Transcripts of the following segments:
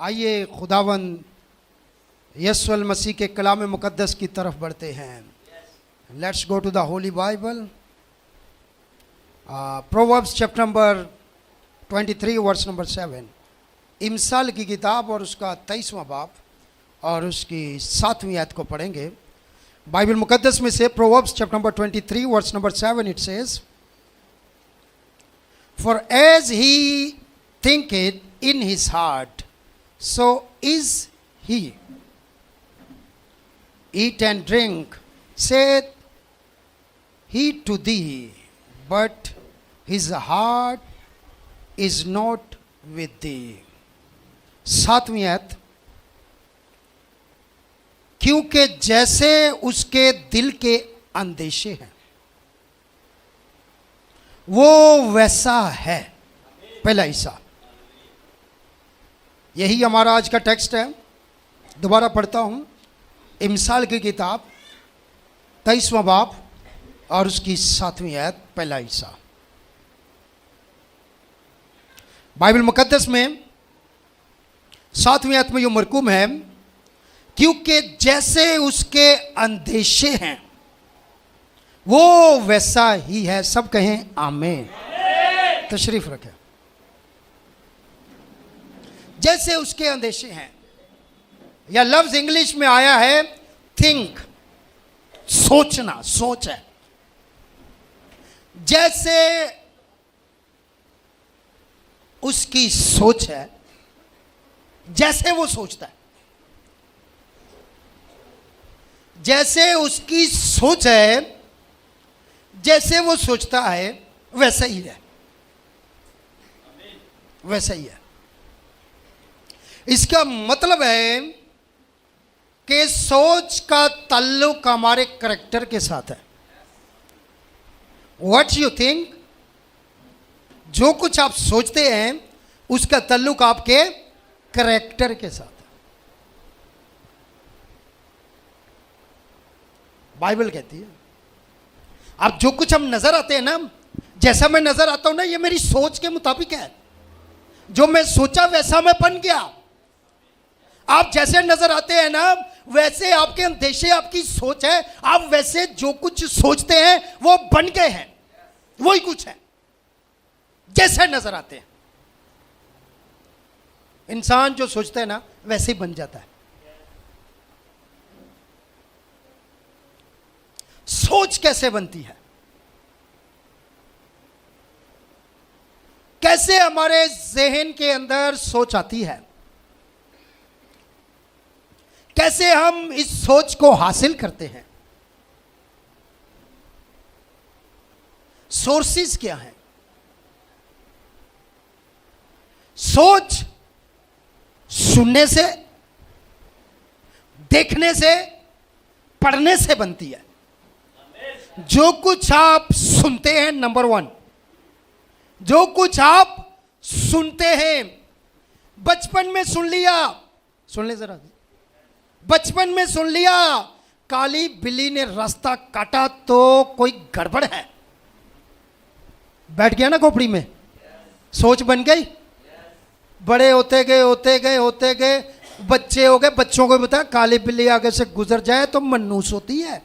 आइए खुदावंद यीशु मसीह के कलाम मुक़द्दस की तरफ बढ़ते हैं। Let's go to the holy Bible. Proverbs chapter number 23 verse number 7। इमसाल की किताब और उसका 23वां बाब और उसकी 7वीं आयत को पढ़ेंगे। बाइबल मुक़द्दस में से proverbs chapter number 23 verse number 7 it says, for as he thinketh in his heart so is he. Eat and drink, saith he to thee, but his heart is not with thee. 7वीं आयत, क्योंकि जैसे उसके दिल के अंदेशे हैं वो वैसा है। पहला हिस्सा यही हमारा आज का टेक्स्ट है। दोबारा पढ़ता हूँ। इमसाल की किताब 23वां बाब और उसकी 7वीं आयत, पहला हिस्सा। बाइबल मुक़द्दस में 7वीं आयत में जो मरकूम है, क्योंकि जैसे उसके अंदेशे हैं वो वैसा ही है। सब कहें आमीन। तशरीफ रखें। जैसे उसके अंदेशे हैं, या लफ्ज इंग्लिश में आया है थिंक, सोचना, सोच है। जैसे उसकी सोच है, जैसे वो सोचता है, जैसे उसकी सोच है, जैसे वो सोचता है वैसा ही है, वैसा ही है। इसका मतलब है कि सोच का ताल्लुक हमारे करैक्टर के साथ है। व्हाट यू थिंक, जो कुछ आप सोचते हैं उसका ताल्लुक आपके करैक्टर के साथ है। बाइबल कहती है अब जो कुछ हम नजर आते हैं ना, जैसा मैं नजर आता हूं ना, ये मेरी सोच के मुताबिक है। जो मैं सोचा वैसा मैं बन गया। आप जैसे नजर आते हैं ना, वैसे आपके अंदेशे, आपकी सोच है। आप वैसे जो कुछ सोचते हैं वो बन गए हैं, वही कुछ है जैसे नजर आते हैं। इंसान जो सोचता है ना वैसे ही बन जाता है। सोच कैसे बनती है? कैसे हमारे ज़हन के अंदर सोच आती है? कैसे हम इस सोच को हासिल करते हैं? सोर्सेस क्या हैं? सोच सुनने से, देखने से, पढ़ने से बनती है। जो कुछ आप सुनते हैं, नंबर 1, जो कुछ आप सुनते हैं, बचपन में सुन लिया, सुन ले जरा, बचपन में सुन लिया काली बिल्ली ने रास्ता काटा तो कोई गड़बड़ है, बैठ गया ना खोपड़ी में, सोच बन गई। बड़े होते गए होते गए होते गए, बच्चे हो गए, बच्चों को बताया काली बिल्ली आगे से गुजर जाए तो मन्नूस होती है।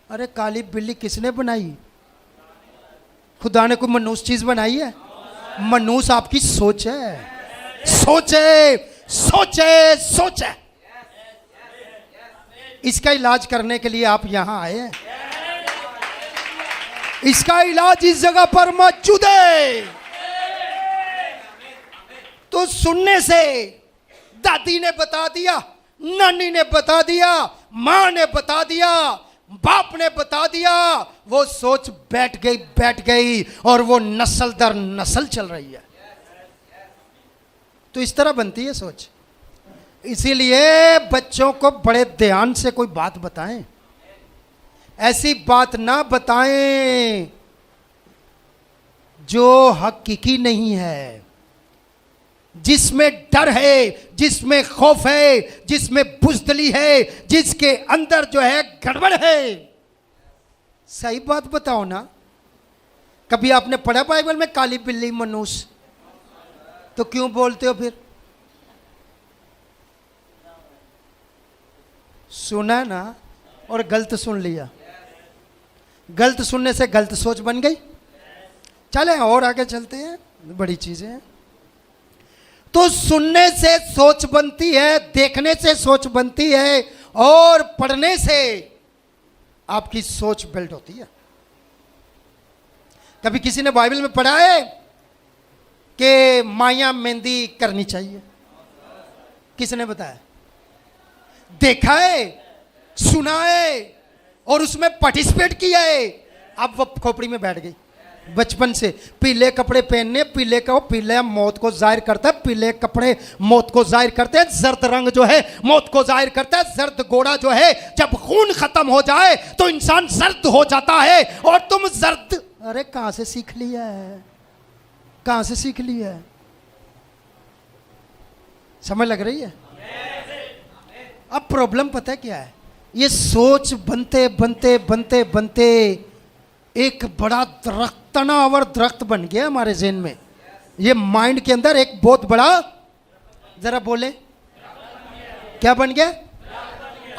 अरे काली बिल्ली किसने बनाई? खुदा ने कोई मन्नूस चीज बनाई है? मन्नूस आपकी सोच है। सोच है, सोच है, सोच है। इसका इलाज करने के लिए आप यहां आए हैं। इसका इलाज इस जगह पर मौजूद है। तो सुनने से दादी ने बता दिया, नानी ने बता दिया, मां ने बता दिया, बाप ने बता दिया, वो सोच बैठ गई और वो नस्ल दर नस्ल चल रही है। तो इस तरह बनती है सोच। इसीलिए बच्चों को बड़े ध्यान से कोई बात बताएं। ऐसी बात ना बताएं जो हकीकी नहीं है, जिसमें डर है, जिसमें खौफ है, जिसमें बुज़दिली है, जिसके अंदर जो है गड़बड़ है। सही बात बताओ ना। कभी आपने पढ़ा बाइबल में काली बिल्ली मनुष्य? तो क्यों बोलते हो फिर? सुना ना और गलत सुन लिया, गलत सुनने से गलत सोच बन गई। चले और आगे चलते हैं, बड़ी चीजें हैं। तो सुनने से सोच बनती है, देखने से सोच बनती है, और पढ़ने से आपकी सोच बिल्ड होती है। कभी किसी ने बाइबल में पढ़ा है कि माया मेहंदी करनी चाहिए? किसने बताया? देखा है, सुना है और उसमें पार्टिसिपेट किया है। अब वो खोपड़ी में बैठ गई बचपन से। पीले कपड़े पहनने, पीले मौत को जाहिर करता है, पीले कपड़े मौत को जाहिर करते हैं, जर्द रंग जो है मौत को जाहिर करता है, जर्द घोड़ा जो है जब खून खत्म हो जाए तो इंसान जर्द हो जाता है। और तुम जर्द, अरे कहां से सीख लिया है, कहां से सीख लिया है? समझ लग रही है? अब प्रॉब्लम पता है क्या है? ये सोच बनते बनते बनते बनते एक बड़ा दरख्त, तनावर दरख्त बन गया हमारे ज़हन में। ये माइंड के अंदर एक बहुत बड़ा, जरा बोले क्या बन गया?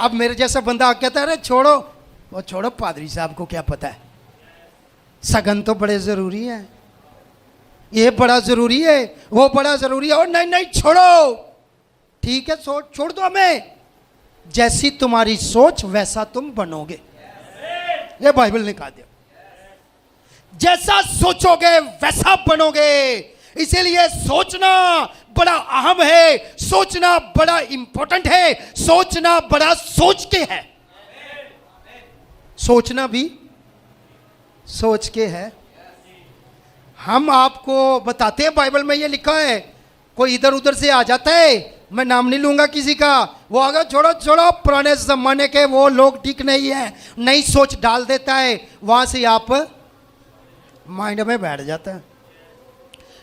अब मेरे जैसा बंदा कहता है अरे छोड़ो, वो छोड़ो, पादरी साहब को क्या पता है, सगन तो बड़े जरूरी है, ये बड़ा जरूरी है, वो बड़ा जरूरी है, और नहीं नहीं छोड़ो, ठीक है छोड़ दो हमें, जैसी तुम्हारी सोच वैसा तुम बनोगे। ये बाइबल ने कहा दिया, जैसा सोचोगे वैसा बनोगे। इसीलिए सोचना बड़ा अहम है, सोचना बड़ा इंपॉर्टेंट है, सोचना बड़ा सोच के है, सोचना भी सोच के है। हम आपको बताते हैं, बाइबल में ये लिखा है, कोई इधर उधर से आ जाता है, मैं नाम नहीं लूंगा किसी का, वो आगे छोड़ो छोड़ो, पुराने जमाने के वो लोग ठीक नहीं है, नई सोच डाल देता है, वहां से आप माइंड में बैठ जाता है।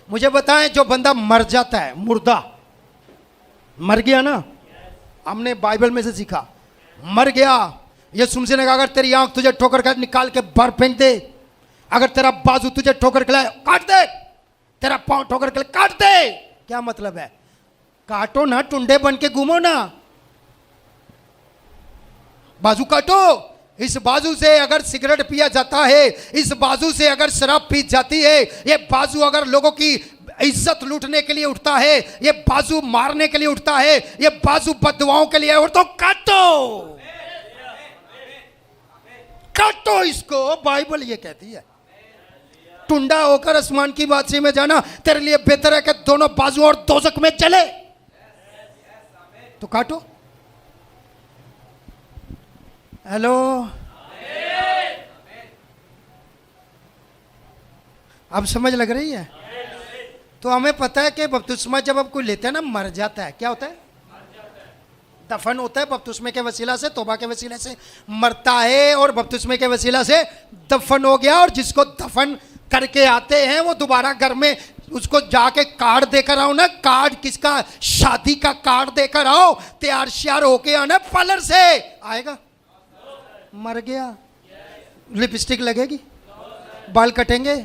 मुझे बताएं, जो बंदा मर जाता है, मुर्दा मर गया ना, हमने बाइबल में से सीखा, मर गया, ये सुनसे ने कहा अगर तेरी आंख तुझे ठोकर कर निकाल के बाहर फेंक दे, अगर तेरा बाजू तुझे ठोकर के काट दे, तेरा पांव ठोकर के काट दे, क्या मतलब है? काटो ना, टुंडे बन के घूमो ना, बाजू काटो। इस बाजू से अगर सिगरेट पिया जाता है, इस बाजू से अगर शराब पी जाती है, ये बाजू अगर लोगों की इज्जत लूटने के लिए उठता है, ये बाजू मारने के लिए उठता है, ये बाजू बददुआओं के लिए, और तो काटो, काटो इसको, बाइबल ये कहती है। टुंडा होकर आसमान की बादशाही में जाना तेरे लिए बेहतर है कि दोनों बाजू और दोजक में चले, तो काटो। हेलो, अब समझ लग रही है? तो हमें पता है कि बपतिस्मा जब अब कोई लेता है ना, मर जाता है, क्या होता है? दफन होता है, बपतिस्मे के वसीला से, तौबा के वसीले से मरता है, और बपतिस्मे के वसीला से दफन हो गया। और जिसको दफन करके आते हैं वो दोबारा घर में उसको जाके कार्ड देकर आओ ना, कार्ड किसका? शादी का कार्ड देकर आओ, तैयार श्यार होके आना, पार्लर से आएगा, मर गया। लिपस्टिक लगेगी, बाल कटेंगे,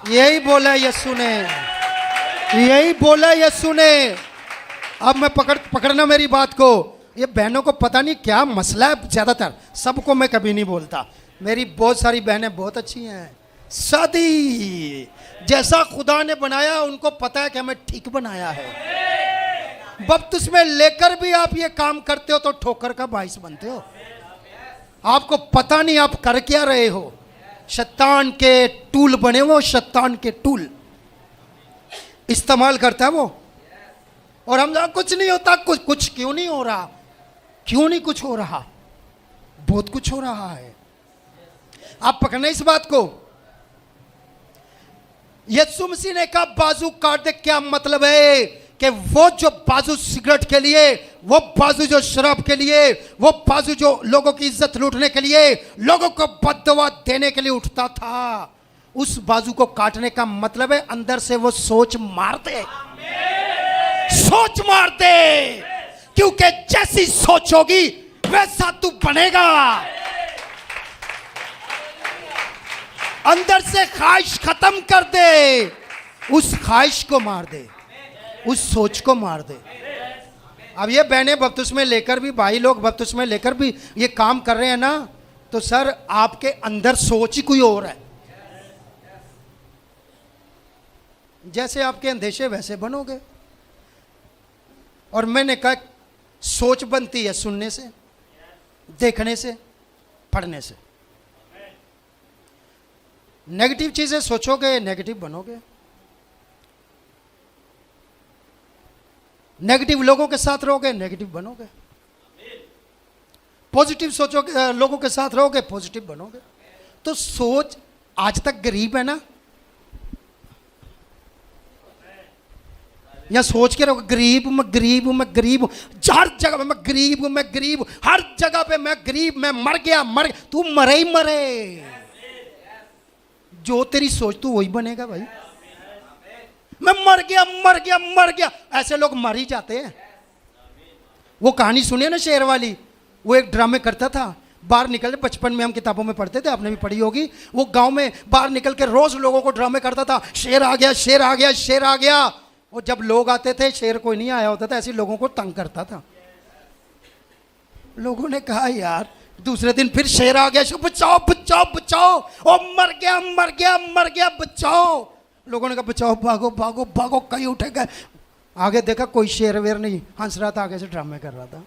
यही बोला यीशु ने, यही बोला यीशु ने। अब मैं पकड़ना मेरी बात को, ये बहनों को पता नहीं क्या मसला है, ज्यादातर सबको मैं कभी नहीं बोलता, मेरी बहुत सारी बहनें बहुत अच्छी हैं, शादी जैसा खुदा ने बनाया उनको पता है कि हमें ठीक बनाया है। बपतिस्मे लेकर भी आप ये काम करते हो तो ठोकर का बाइस बनते हो, आपको पता नहीं आप कर क्या रहे हो, शैतान के टूल बने वो, शैतान के टूल इस्तेमाल करता है वो। और हम कुछ नहीं होता, कुछ क्यों नहीं हो रहा, क्यों नहीं कुछ हो रहा? बहुत कुछ हो रहा है। आप पकड़ना इस बात को। यीशु मसीह ने कहा बाजू काट दे, क्या मतलब है? कि वो जो बाजू सिगरेट के लिए, वो बाजू जो शराब के लिए, वो बाजू जो लोगों की इज्जत लूटने के लिए, लोगों को बददुआ देने के लिए उठता था, उस बाजू को काटने का मतलब है अंदर से वो सोच मार दे, सोच मार दे, क्योंकि जैसी सोच होगी वैसा तू बनेगा। अंदर से ख्वाहिश खत्म कर दे, उस ख्वाहिश को मार दे। उस सोच को मार दे। अब ये बहनें बपतिस्मे लेकर भी, भाई लोग बपतिस्मे लेकर भी ये काम कर रहे हैं ना, तो सर आपके अंदर सोच ही कोई और है। जैसे आपके अंदेशे वैसे बनोगे। और मैंने कहा सोच बनती है सुनने से, देखने से, पढ़ने से। नेगेटिव चीजें सोचोगे, नेगेटिव बनोगे। नेगेटिव लोगों के साथ रहोगे, नेगेटिव बनोगे। पॉजिटिव सोचोगे, लोगों के साथ रहोगे, पॉजिटिव बनोगे। तो सोच आज तक गरीब है ना, या सोच के रहोगे गरीब हूं, मैं गरीब हूं, मैं गरीब हूं, हर जगह पे मैं गरीब हूं, मैं गरीब हूं, हर जगह पे मैं गरीब, मैं मर गया, मर। तू मरे ही मरे, जो तेरी सोच तू वही बनेगा भाई। मैं मर गया, मर गया, मर गया, ऐसे लोग मर ही जाते हैं। वो कहानी सुनिए ना शेर वाली, वो एक ड्रामे करता था, बाहर निकल, बचपन में हम किताबों में पढ़ते थे, आपने भी पढ़ी होगी। वो गांव में बाहर निकल के रोज लोगों को ड्रामे करता था, शेर आ गया, शेर आ गया, शेर आ गया। और जब लोग आते थे, शेर कोई नहीं आया होता था, ऐसे लोगों को तंग करता था। लोगों ने कहा यार, दूसरे दिन फिर शेर आ गया, बचाओ बचाओ बचाओ, ओ मर गया, मर गया, मर गया, बचाओ। लोगों ने कहा बचाओ, भागो भागो भागो, कहीं उठे गए। आगे देखा कोई शेर वेर नहीं, हंस रहा था, आगे से ड्रामे कर रहा था।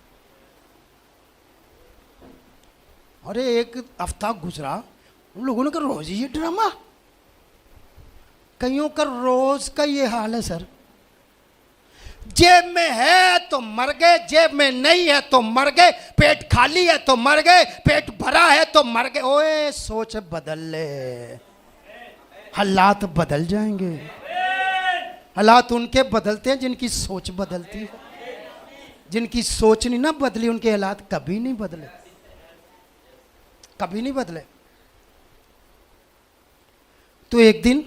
अरे एक हफ्ता गुजरा, उन लोगों ने कहा रोज ही ये ड्रामा, कईयों का रोज का ये हाल है सर। जेब में है तो मर गए, जेब में नहीं है तो मर गए, पेट खाली है तो मर गए, पेट भरा है तो मर गए। ओए सोच बदल ले, हालात बदल जाएंगे। हालात उनके बदलते हैं जिनकी सोच बदलती है। जिनकी सोच नहीं ना बदली, उनके हालात कभी नहीं बदले, कभी नहीं बदले। तो एक दिन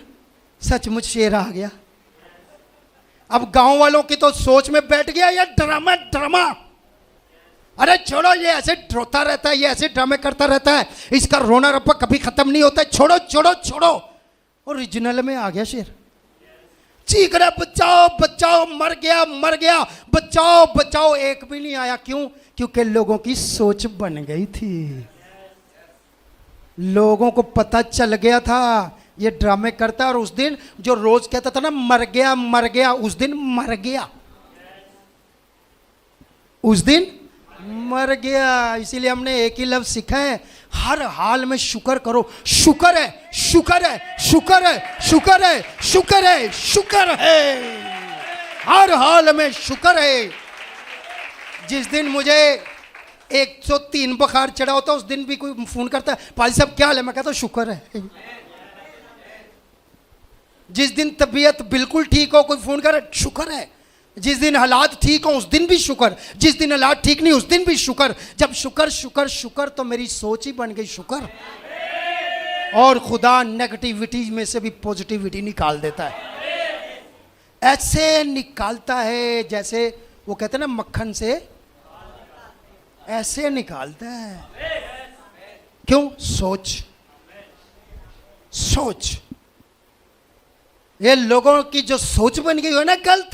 सचमुच शेर आ गया। अब गांव वालों की तो सोच में बैठ गया ये ड्रामा ड्रामा। अरे छोड़ो, ये ऐसे रोता रहता है, ये ऐसे ड्रामे करता रहता है, इसका रोना रप्पा कभी खत्म नहीं होता है, छोड़ो छोड़ो छोड़ो। ओरिजिनल में आ गया शेर, चीख रहा बचाओ बचाओ, मर गया मर गया, बचाओ बचाओ। एक भी नहीं आया। क्यों? क्योंकि लोगों की सोच बन गई थी। लोगों को पता चल गया था ये ड्रामे करता है। और उस दिन जो रोज कहता था ना मर गया मर गया, उस दिन मर गया, उस दिन मर गया। इसीलिए हमने एक ही लफ्ज सीखा है, हर हाल में शुक्र करो। शुक्र है, शुक्र है, शुक्र है, शुक्र है, शुक्र है, शुक्र है, हर हाल में शुक्र है। जिस दिन मुझे 103 बुखार चढ़ा होता, उस दिन भी कोई फोन करता है, पाजी साहब क्या हाल है, मैं कहता हूं शुक्र है। जिस दिन तबीयत बिल्कुल ठीक हो, कोई फोन करे, शुक्र है। जिस दिन हालात ठीक हो उस दिन भी शुक्र, जिस दिन हालात ठीक नहीं उस दिन भी शुक्र। जब शुक्र शुक्र शुक्र, तो मेरी सोच ही बन गई शुक्र। और खुदा नेगेटिविटी में से भी पॉजिटिविटी निकाल देता है। ऐसे निकालता है जैसे वो कहते हैं ना मक्खन से, ऐसे निकालता है। क्यों? सोच, सोच। ये लोगों की जो सोच बन गई है ना गलत,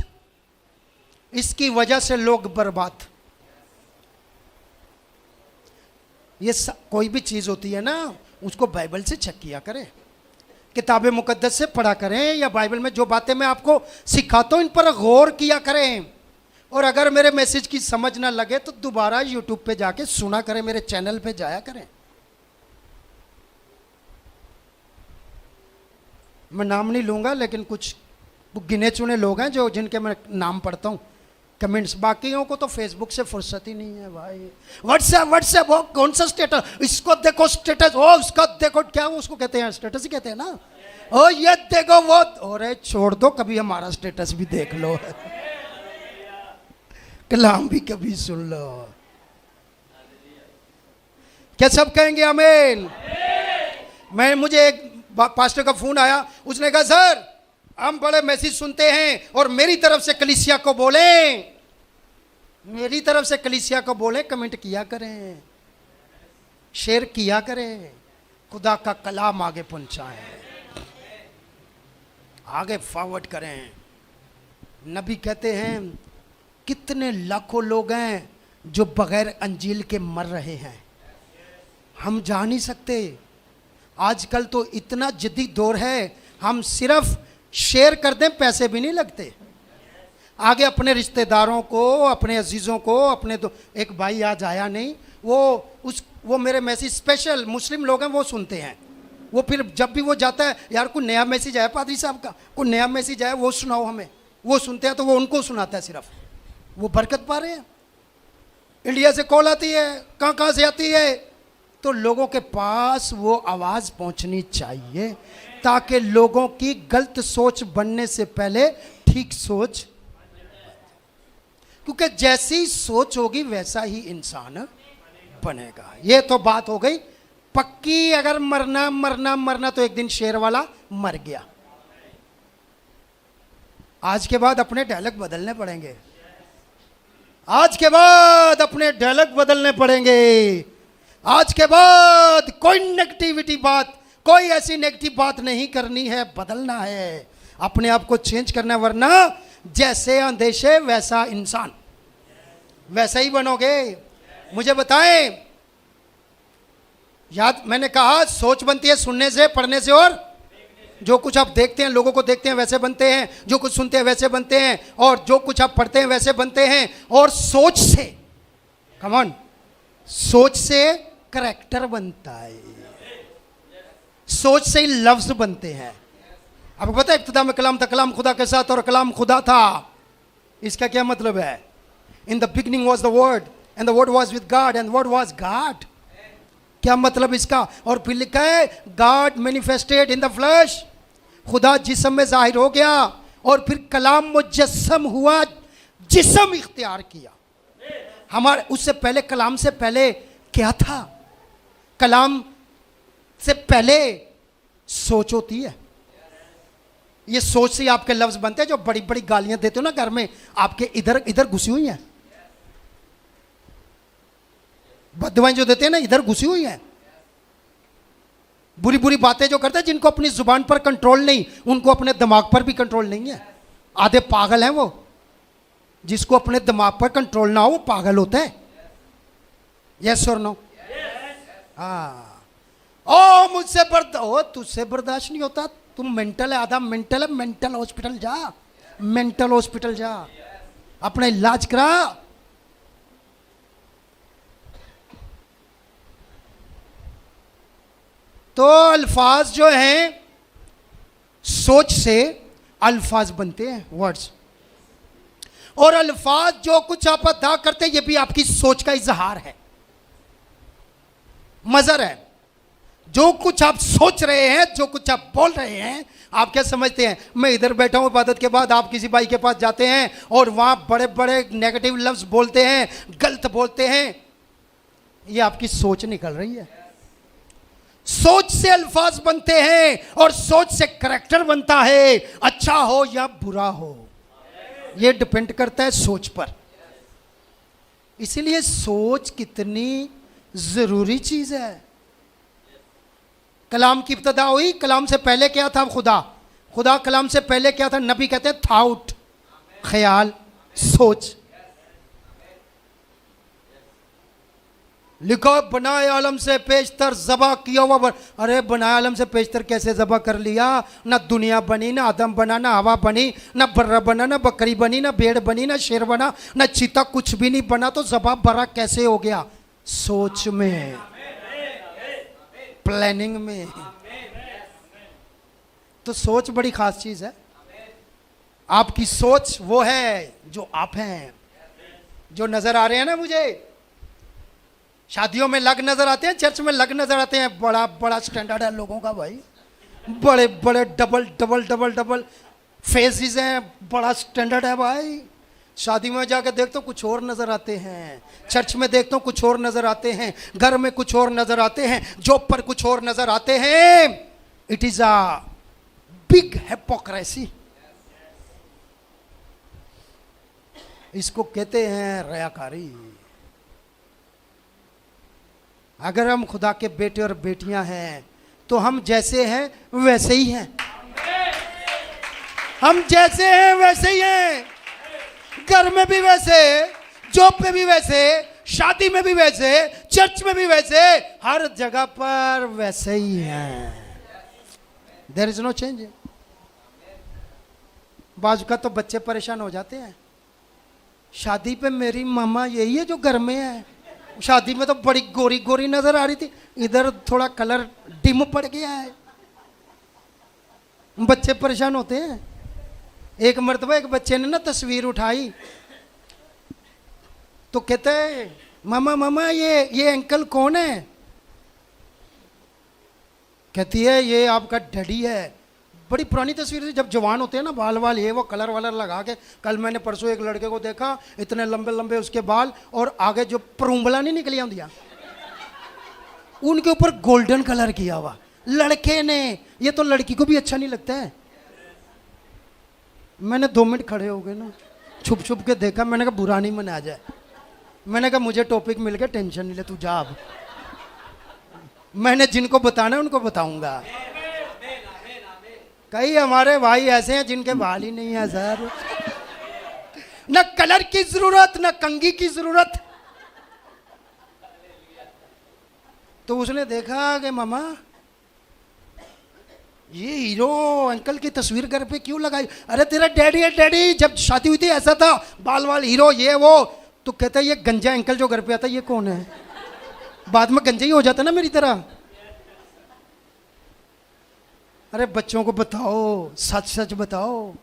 इसकी वजह से लोग बर्बाद। ये कोई भी चीज होती है ना, उसको बाइबल से चेक किया करें, किताब मुकद्दस से पढ़ा करें, या बाइबल में जो बातें मैं आपको सिखाता हूं इन पर गौर किया करें। और अगर मेरे मैसेज की समझ ना लगे तो दोबारा यूट्यूब पे जाके सुना करें, मेरे चैनल पे जाया करें। मैं नाम नहीं लूंगा, लेकिन कुछ गिने चुने लोग हैं जो जिनके मैं नाम पढ़ता हूँ कमेंट्स। बाकियों को तो फेसबुक से फुर्सत ही नहीं है भाई। व्हाट्सएप व्हाट्सएप, वो कौन सा स्टेटस, इसको देखो स्टेटस, ओ उसका देखो, क्या उसको कहते हैं, स्टेटस ही कहते हैं ना। ओ ये देखो वो, अरे छोड़ दो, कभी हमारा स्टेटस भी देख लो, कलाम भी कभी सुन लो। क्या सब कहेंगे आमीन? मुझे एक पास्टर का फोन आया, उसने कहा सर हम बड़े मैसेज सुनते हैं और मेरी तरफ से कलीसिया को बोले, मेरी तरफ से कलीसिया को बोले, कमेंट किया करें, शेयर किया करें, खुदा का कलाम आगे पहुंचाएं, आगे फॉरवर्ड करें। नबी कहते हैं कितने लाखों लोग हैं जो बगैर अंजील के मर रहे हैं, हम जा नहीं सकते। आजकल तो इतना जिद्दी दौर है, हम सिर्फ शेयर कर दें पैसे भी नहीं लगते। आगे अपने रिश्तेदारों को, अपने अजीज़ों को, अपने एक भाई आज आया नहीं, वो मेरे मैसेज स्पेशल मुस्लिम लोग हैं वो सुनते हैं। वो फिर जब भी वो जाता है, यार कोई नया मैसेज आया पादरी साहब का, कोई नया मैसेज आया वो सुनाओ हमें। वो सुनते हैं तो वो उनको सुनाता है, सिर्फ वो बरकत पा रहे हैं। इंडिया से कॉल आती है, कहाँ से आती है, तो लोगों के पास वो आवाज़ पहुंचनी चाहिए ताकि लोगों की गलत सोच बनने से पहले ठीक सोच, क्योंकि जैसी सोच होगी वैसा ही इंसान बनेगा। ये तो बात हो गई पक्की। अगर मरना मरना मरना तो एक दिन शेर वाला मर गया। आज के बाद अपने डायलॉग बदलने पड़ेंगे, आज के बाद अपने डायलॉग बदलने पड़ेंगे। आज के बाद कोई नेगेटिविटी बात, कोई ऐसी नेगेटिव बात नहीं करनी है, बदलना है, अपने आप को चेंज करना है, वरना जैसे अंदेशे वैसा इंसान, वैसा ही बनोगे। मुझे बताएं, याद मैंने कहा सोच बनती है सुनने से, पढ़ने से, और जो कुछ आप देखते हैं, लोगों को देखते हैं वैसे बनते हैं, जो कुछ सुनते हैं वैसे बनते हैं, और जो कुछ आप पढ़ते हैं वैसे बनते हैं। और सोच से, कम ऑन, सोच से करैक्टर बनता है, सोच से ही लफ्ज बनते हैं। आपको पता है इब्तिदा में कलाम था, कलाम खुदा के साथ और कलाम खुदा था। इसका क्या मतलब है? In the beginning was the word and the word was with God and word was God. क्या मतलब इसका? और फिर लिखा है God manifested in the flash, खुदा जिस्म में जाहिर हो गया। और फिर कलाम मुजस्सम हुआ, जिस्म इख्तियार किया। हमारे उससे पहले, कलाम से पहले क्या था? कलाम से पहले सोच होती है। ये सोच से आपके लफ्ज बनते हैं। जो बड़ी बड़ी गालियां देते हो ना घर में, आपके इधर इधर घुसी हुई हैं। बददुआएं जो देते हैं ना, इधर घुसी हुई हैं। बुरी बुरी बातें जो करते हैं, जिनको अपनी जुबान पर कंट्रोल नहीं, उनको अपने दिमाग पर भी कंट्रोल नहीं है। आधे पागल हैं वो। जिसको अपने दिमाग पर कंट्रोल ना हो वो पागल होता है। यस और नो? हाँ। ओ मुझसे तुझसे बर्दाश्त नहीं होता, तुम मेंटल है, आधा मेंटल है, मेंटल हॉस्पिटल जा, मेंटल हॉस्पिटल जा, अपना इलाज करा। तो अल्फाज जो हैं, सोच से अल्फाज बनते हैं, वर्ड्स। और अल्फाज जो कुछ आप अदा करते हैं, ये भी आपकी सोच का इजहार है, मजर है। जो कुछ आप सोच रहे हैं, जो कुछ आप बोल रहे हैं, आप क्या समझते हैं? मैं इधर बैठा हूं इबादत के बाद, आप किसी भाई के पास जाते हैं और वहां बड़े बड़े नेगेटिव लफ्ज बोलते हैं, गलत बोलते हैं, ये आपकी सोच निकल रही है। सोच से अल्फाज बनते हैं और सोच से करैक्टर बनता है, अच्छा हो या बुरा हो, यह डिपेंड करता है सोच पर। इसीलिए सोच कितनी जरूरी चीज है। कलाम की इब्तिदा हुई, कलाम से पहले क्या था? खुदा कलाम से पहले क्या था? नबी कहते हैं थाउट, ख्याल, सोच। लिखो बनाए आलम से पेशतर ज़बा किया हुआ। अरे बनाए आलम से पेशतर कैसे ज़बा कर लिया? ना दुनिया बनी, ना आदम बना, ना हवा बनी, ना बर्रा बना, ना बकरी बनी, ना भेड़ बनी, ना शेर बना, ना चीता, कुछ भी नहीं बना। तो ज़बा बरा कैसे हो गया? सोच में, प्लानिंग में। तो सोच बड़ी खास चीज है। आपकी सोच वो है जो आप हैं। जो नजर आ रहे हैं ना, मुझे शादियों में लग नजर आते हैं, चर्च में लग नजर आते हैं, बड़ा बड़ा स्टैंडर्ड है लोगों का भाई, बड़े बड़े double double double double faces हैं, बड़ा स्टैंडर्ड है भाई। शादी में जाकर देखते हो कुछ और नजर आते हैं, चर्च में देखते हो कुछ और नजर आते हैं, घर में कुछ और नजर आते हैं, जॉब पर कुछ और नजर आते हैं। It is a big hypocrisy. इसको कहते हैं रयाकारी। अगर हम खुदा के बेटे और बेटियां हैं तो हम जैसे हैं वैसे ही हैं, हम जैसे हैं वैसे ही हैं। घर में भी वैसे, जॉब पे भी वैसे, शादी में भी वैसे, चर्च में भी वैसे, हर जगह पर वैसे ही है। There is no change. बाजू का तो बच्चे परेशान हो जाते हैं, शादी पे मेरी मामा यही है जो घर में है। शादी में तो बड़ी गोरी गोरी नजर आ रही थी, इधर थोड़ा कलर डिम पड़ गया है। बच्चे परेशान होते हैं। एक मर्तबा एक बच्चे ने ना तस्वीर उठाई तो कहते हैं मामा मामा ये अंकल कौन है? कहती है ये आपका डैडी है। बड़ी पुरानी तस्वीर थी, जब जवान होते हैं ना, बाल वाल ये वो कलर वालर लगा के। कल मैंने परसों एक लड़के को देखा, इतने लंबे लंबे उसके बाल और आगे जो परूंबला नहीं निकली होंदियां उनके ऊपर गोल्डन कलर किया हुआ लड़के ने। ये तो लड़की को भी अच्छा नहीं लगता है। मैंने 2 मिनट खड़े हो गए ना, छुप छुप के देखा। मैंने कहा बुरा नहीं मना जाए। मैंने कहा मुझे टॉपिक मिल गया, टेंशन नहीं ले, तू जा अब। मैंने जिनको बताना है उनको बताऊंगा। कई हमारे भाई ऐसे हैं जिनके बाल ही नहीं है सर। न कलर की जरूरत, न कंघी की जरूरत। तो उसने देखा कि मामा ये हीरो अंकल की तस्वीर घर पे क्यों लगाई? अरे तेरा डैडी है, डैडी जब शादी हुई थी ऐसा था, बाल वाल हीरो ये वो। तो कहता है ये गंजा अंकल जो घर पे आता है ये कौन है? बाद में गंजा ही हो जाता ना मेरी तरह। अरे बच्चों को बताओ, सच सच बताओ,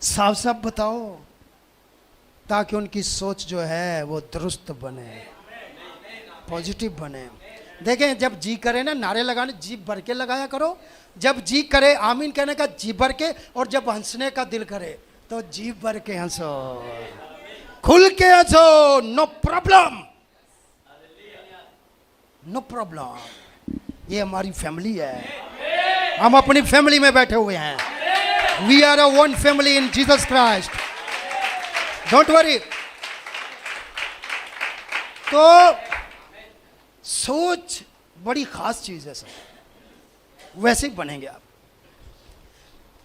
साफ साफ बताओ, ताकि उनकी सोच जो है वो दुरुस्त बने, पॉजिटिव बने। देखें जब जी करे ना नारे लगाने, जी भर के लगाया करो। जब जी करे आमीन कहने का जी भर के, और जब हंसने का दिल करे तो जी भर के हंसो, खुल के हंसो। No problem, no problem. ये हमारी फैमिली है, हम अपनी फैमिली में बैठे हुए हैं। We are a one family in Jesus Christ, don't worry. तो सोच बड़ी खास चीज है सर, वैसे ही बनेंगे आप।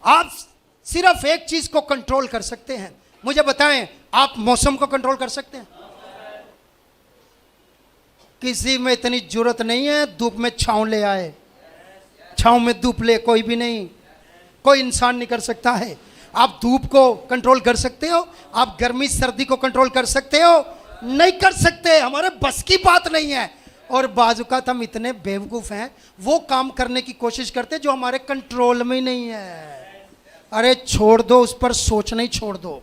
आप सिर्फ एक चीज को कंट्रोल कर सकते हैं। मुझे बताएं, आप मौसम को कंट्रोल कर सकते हैं? किसी में इतनी जरूरत नहीं है धूप में छांव ले आए, छांव में धूप ले, कोई भी नहीं, कोई इंसान नहीं कर सकता है। आप धूप को कंट्रोल कर सकते हो? आप गर्मी सर्दी को कंट्रोल कर सकते हो? नहीं कर सकते, हमारे बस की बात नहीं है। और बाजुकात हम इतने बेवकूफ हैं, वो काम करने की कोशिश करते जो हमारे कंट्रोल में ही नहीं है। अरे छोड़ दो, उस पर सोचना ही छोड़ दो।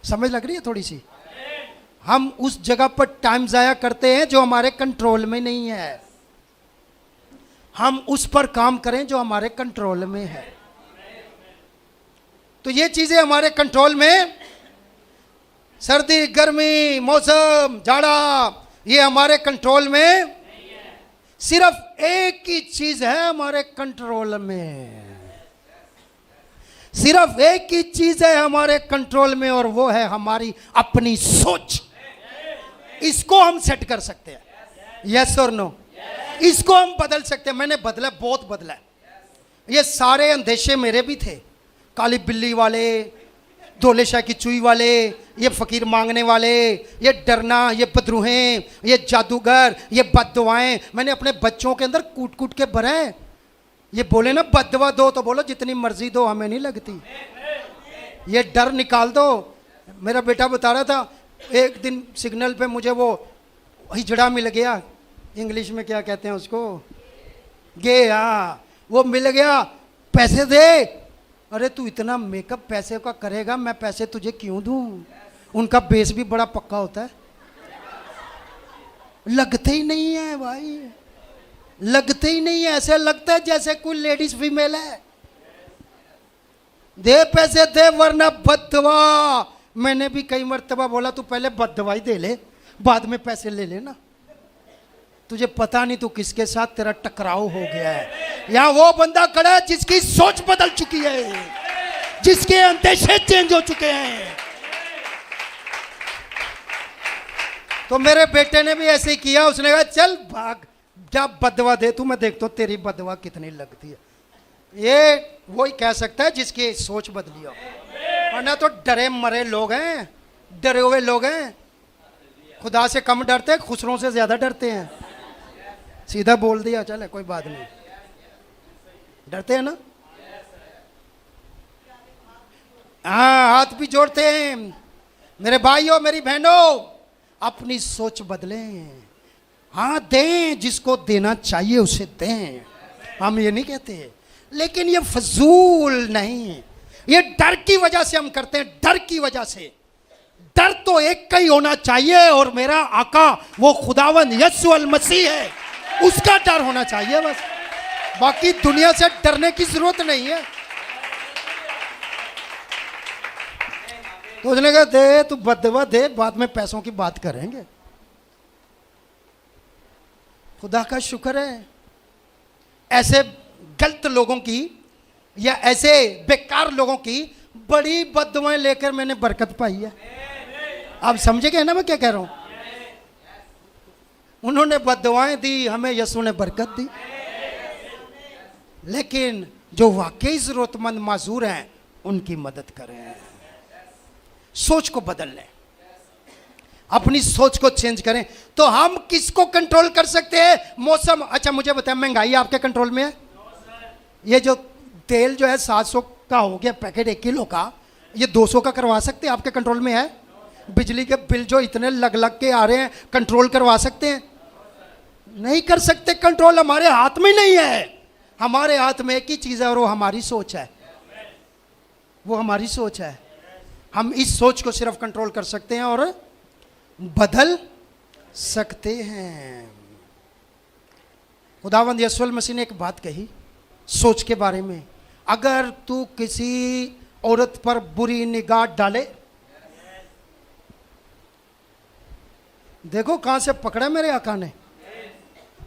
समझ लग रही है थोड़ी सी? हम उस जगह पर टाइम जाया करते हैं जो हमारे कंट्रोल में नहीं है। हम उस पर काम करें जो हमारे कंट्रोल में है। तो ये चीजें हमारे कंट्रोल में, सर्दी गर्मी मौसम जाड़ा, ये हमारे कंट्रोल में। सिर्फ एक ही चीज है हमारे कंट्रोल में, सिर्फ एक ही चीज है हमारे कंट्रोल में, और वो है हमारी अपनी सोच। इसको हम सेट कर सकते हैं, यस और नो? इसको हम बदल सकते हैं। मैंने बदला, बहुत बदला। ये सारे अंदेशे मेरे भी थे, काली बिल्ली वाले, धोले शाह की चुई वाले, ये फकीर मांगने वाले, ये डरना, ये बदरूहें, ये जादूगर, ये बददुआएं मैंने अपने बच्चों के अंदर कूट कूट के भरे। ये बोले ना बददुआ दो तो बोलो जितनी मर्जी दो, हमें नहीं लगती। ये डर निकाल दो। मेरा बेटा बता रहा था, एक दिन सिग्नल पे मुझे वो हिजड़ा मिल गया, इंग्लिश में क्या कहते हैं उसको, गे, हाँ वो मिल गया, पैसे दे। अरे तू इतना मेकअप पैसे का करेगा, मैं पैसे तुझे क्यों दूं? उनका बेस भी बड़ा पक्का होता है। लगते ही नहीं है भाई, लगते ही नहीं है। ऐसे लगता है जैसे कोई लेडीज फीमेल है। दे पैसे दे वरना बददुआ। मैंने भी कई मर्तबा बोला तू पहले बददुआ ही दे ले, बाद में पैसे ले लेना। तुझे पता नहीं तू किसके साथ तेरा टकराव हो गया है। यहां वो बंदा खड़ा है जिसकी सोच बदल चुकी है, जिसके अंदेशे चेंज हो चुके हैं। तो मेरे बेटे ने भी ऐसे ही किया। उसने कहा चल भाग, जा बददुआ दे तू, मैं देखता हूं तेरी बददुआ कितनी लगती है। ये वही कह सकता है जिसकी सोच बदली हो। और ना तो डरे मरे लोग हैं, डरे हुए लोग हैं, खुदा से कम डरते हैं, खुसरों से ज्यादा डरते हैं। सीधा बोल दिया, चले कोई बात नहीं, डरते हैं ना। हाँ, हाथ भी जोड़ते हैं। मेरे भाइयों मेरी बहनों, अपनी सोच बदलें। हाँ, दें, जिसको देना चाहिए उसे दें, हम ये नहीं कहते, लेकिन ये फजूल नहीं। ये डर की वजह से हम करते हैं, डर की वजह से। डर तो एक का ही होना चाहिए, और मेरा आका वो खुदावंद यीशु अल मसीह है, उसका डर होना चाहिए बस। बाकी दुनिया से डरने की जरूरत नहीं है। तो उसने कहा दे, तू बदवा दे, बाद में पैसों की बात करेंगे। खुदा का शुक्र है, ऐसे गलत लोगों की या ऐसे बेकार लोगों की बड़ी बददुआएं लेकर मैंने बरकत पाई है। आप समझेंगे ना मैं क्या कह रहा हूं। उन्होंने बददुआएं दी, हमें यीशु ने बरकत दी। लेकिन जो वाकई जरूरतमंद माजूर हैं उनकी मदद करें। सोच को बदल लें, अपनी सोच को चेंज करें। तो हम किसको कंट्रोल कर सकते हैं? मौसम। अच्छा मुझे बताएं, महंगाई आपके कंट्रोल में है? ये जो तेल जो है 700 का हो गया पैकेट 1 किलो का, ये 200 का करवा सकते हैं? आपके कंट्रोल में है? बिजली के बिल जो इतने लग के आ रहे हैं, कंट्रोल करवा सकते हैं? नहीं कर सकते। कंट्रोल हमारे हाथ में नहीं है। हमारे हाथ में एक ही चीज है, और वो हमारी सोच है। वो हमारी सोच है। हम इस सोच को सिर्फ कंट्रोल कर सकते हैं और बदल सकते हैं। खुदावंद यीशु मसीह ने एक बात कही सोच के बारे में, अगर तू किसी औरत पर बुरी निगाह डाले, देखो कहां से पकड़ा मेरे आका ने,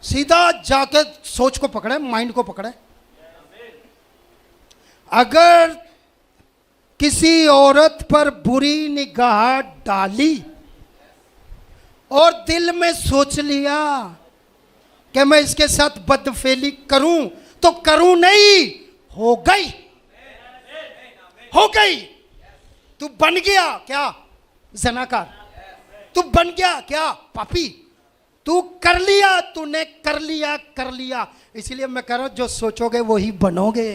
सीधा जाके सोच को पकड़े, माइंड को पकड़े। अगर किसी औरत पर बुरी निगाह डाली और दिल में सोच लिया कि मैं इसके साथ बदफेली करूं, तो करूं नहीं, हो गई, हो गई। तू बन गया क्या जनाकार? तू बन गया क्या पापी? तू कर लिया, तूने कर लिया, कर लिया। इसलिए मैं कह रहा हूं, जो सोचोगे वही बनोगे।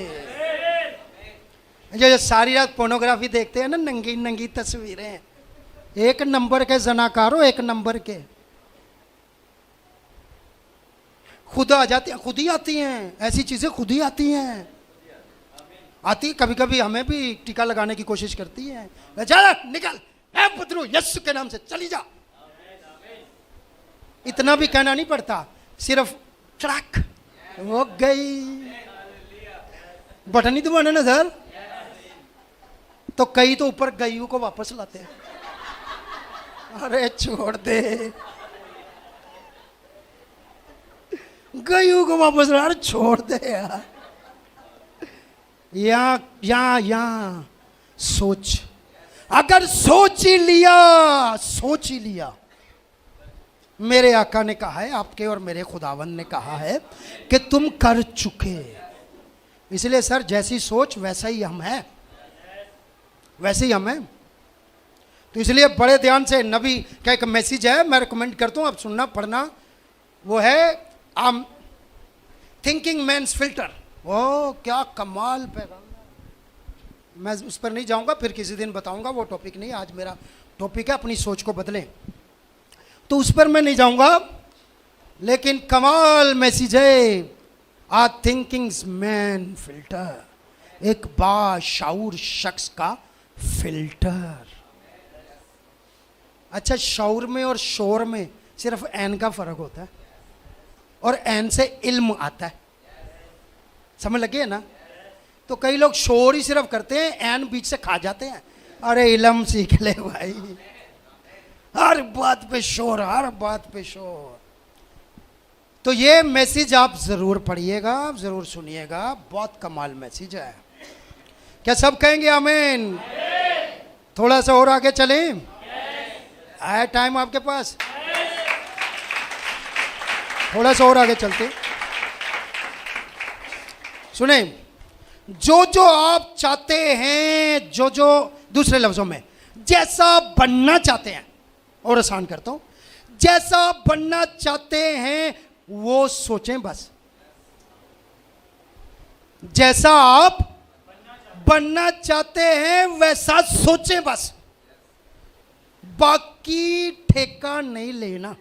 जो सारी रात पोर्नोग्राफी देखते हैं ना, नंगी नंगी तस्वीरें, एक नंबर के जनाकारों, एक नंबर के। खुद आ जाती हैं, खुद ही आती हैं, ऐसी चीजें खुद ही आती हैं। आती, कभी कभी हमें भी टीका लगाने की कोशिश करती है, जा निकल, ऐ पुत्रू यीशु के नाम से चली जा। इतना भी कहना नहीं पड़ता, सिर्फ ट्रक हो गई। बटन ही दबाना ना सर। तो कई तो ऊपर गईयों को वापस लाते हैं। अरे छोड़ दे, गईयों को वापस ला, अरे छोड़ दे यार। या सोच, अगर सोच ही लिया, सोच ही लिया। मेरे आका ने कहा है, आपके और मेरे खुदावंद ने कहा है कि तुम कर चुके। इसलिए सर, जैसी सोच वैसा ही हम हैं, वैसे ही हम हैं। तो इसलिए बड़े ध्यान से, नबी का एक मैसेज है, मैं रिकमेंड करता हूं, आप सुनना पढ़ना। वो है आम थिंकिंग मैन्स फिल्टर। ओ क्या कमाल पैगाम है। मैं उस पर नहीं जाऊंगा, फिर किसी दिन बताऊंगा, वो टॉपिक नहीं। आज मेरा टॉपिक है अपनी सोच को बदलें, तो उस पर मैं नहीं जाऊंगा। लेकिन कमाल मैसेज है, आ थिंकिंग्स मैन फिल्टर, एक बाशऊर शख्स का फिल्टर। अच्छा, शऊर में और शोर में सिर्फ एन का फर्क होता है, और एन से इल्म आता है। समझ लगे है ना? तो कई लोग शोर ही सिर्फ करते हैं, एन बीच से खा जाते हैं। अरे इल्म सीख ले भाई, हर बात पे शोर, हर बात पे शोर। तो ये मैसेज आप जरूर पढ़िएगा, आप जरूर सुनिएगा, बहुत कमाल मैसेज है। क्या सब कहेंगे आमीन? थोड़ा सा और आगे चलें, है टाइम आपके पास? थोड़ा सा और आगे चलते। सुने, जो जो आप चाहते हैं, जो जो दूसरे लफ्जों में, जैसा बनना चाहते हैं, और आसान करता हूं, जैसा बनना चाहते हैं वो सोचें बस। जैसा आप बनना चाहते हैं वैसा सोचें बस, बाकी ठेका नहीं लेना।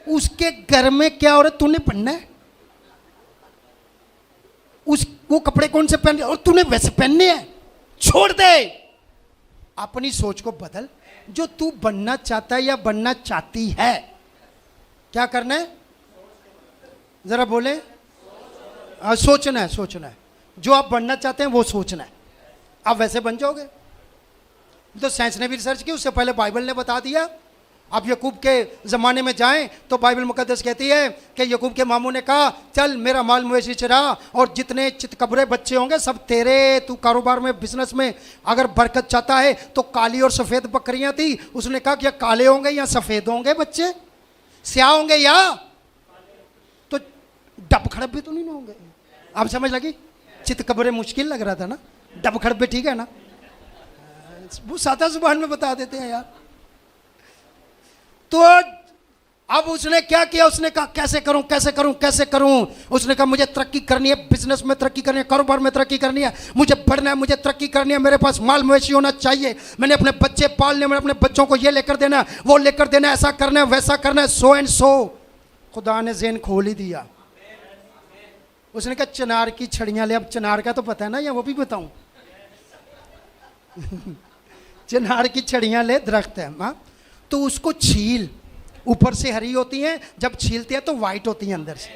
उसके घर में क्या हो रहा है तूने पहनना है, उस वो कपड़े कौन से पहन और तूने वैसे पहनने हैं, छोड़ दे। अपनी सोच को बदल। जो तू बनना चाहता है या बनना चाहती है, क्या करना है जरा बोले। सोचना है, सोचना है। जो आप बनना चाहते हैं वो सोचना है, आप वैसे बन जाओगे। तो साइंस ने भी रिसर्च की, उससे पहले बाइबल ने बता दिया। आप यकूब के ज़माने में जाएं तो बाइबल मुकद्दस कहती है कि यकूब के मामू ने कहा चल मेरा माल मवेशी चरा और जितने चितकबरे बच्चे होंगे सब तेरे, तू कारोबार में बिजनेस में अगर बरकत चाहता है तो काली और सफ़ेद बकरियां थी। उसने कहा कि या काले होंगे या सफ़ेद होंगे बच्चे, स्याह होंगे या तो डब खड़ब्बे तो नहीं होंगे। आप समझ लगी? चितकबरे मुश्किल लग रहा था ना, डब खड़ब्बे ठीक है ना, वो सादा जुबान में बता देते हैं यार। तो अब उसने क्या किया, उसने कहा कैसे करूं कैसे करूं कैसे करूं। उसने कहा मुझे तरक्की करनी है, बिजनेस में तरक्की करनी है, कारोबार में तरक्की करनी है, मुझे बढ़ना है, मुझे तरक्की करनी है, मेरे पास माल मवेशी होना चाहिए, मैंने अपने बच्चे पालने, मैंने अपने बच्चों को ये लेकर देना है, वो लेकर देना है, ऐसा करना है वैसा करना है, सो एंड सो। खुदा ने ज़हन खोल ही दिया। उसने कहा चिनार की छड़ियां ले। अब चिनार का तो पता है ना, या वो भी बताऊं? चिनार की छड़ियां ले, दरख्त है हाँ, तो उसको छील, ऊपर से हरी होती हैं, जब छीलते हैं तो वाइट होती हैं अंदर से।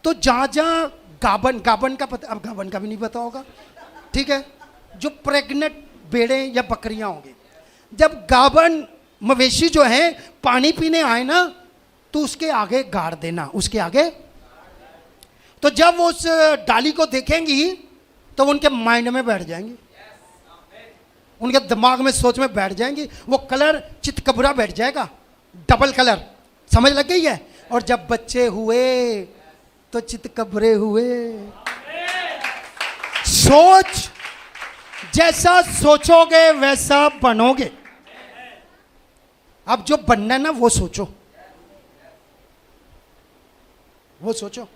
तो जहाँ जहाँ गाबन, गाबन का पता, अब गाबन का भी नहीं पता होगा, ठीक है, जो प्रेग्नेंट भेड़ें या बकरियां होंगी, जब गाबन मवेशी जो है पानी पीने आए ना तो उसके आगे गाड़ देना, उसके आगे। तो जब वो उस डाली को देखेंगी तो उनके माइंड में बैठ जाएंगी, उनके दिमाग में सोच में बैठ जाएंगी, वो कलर चितकबरा बैठ जाएगा, डबल कलर। समझ लग गई है? और जब बच्चे हुए तो चितकबरे हुए। सोच, जैसा सोचोगे वैसा बनोगे। अब जो बनना है ना वो सोचो, वो सोचो।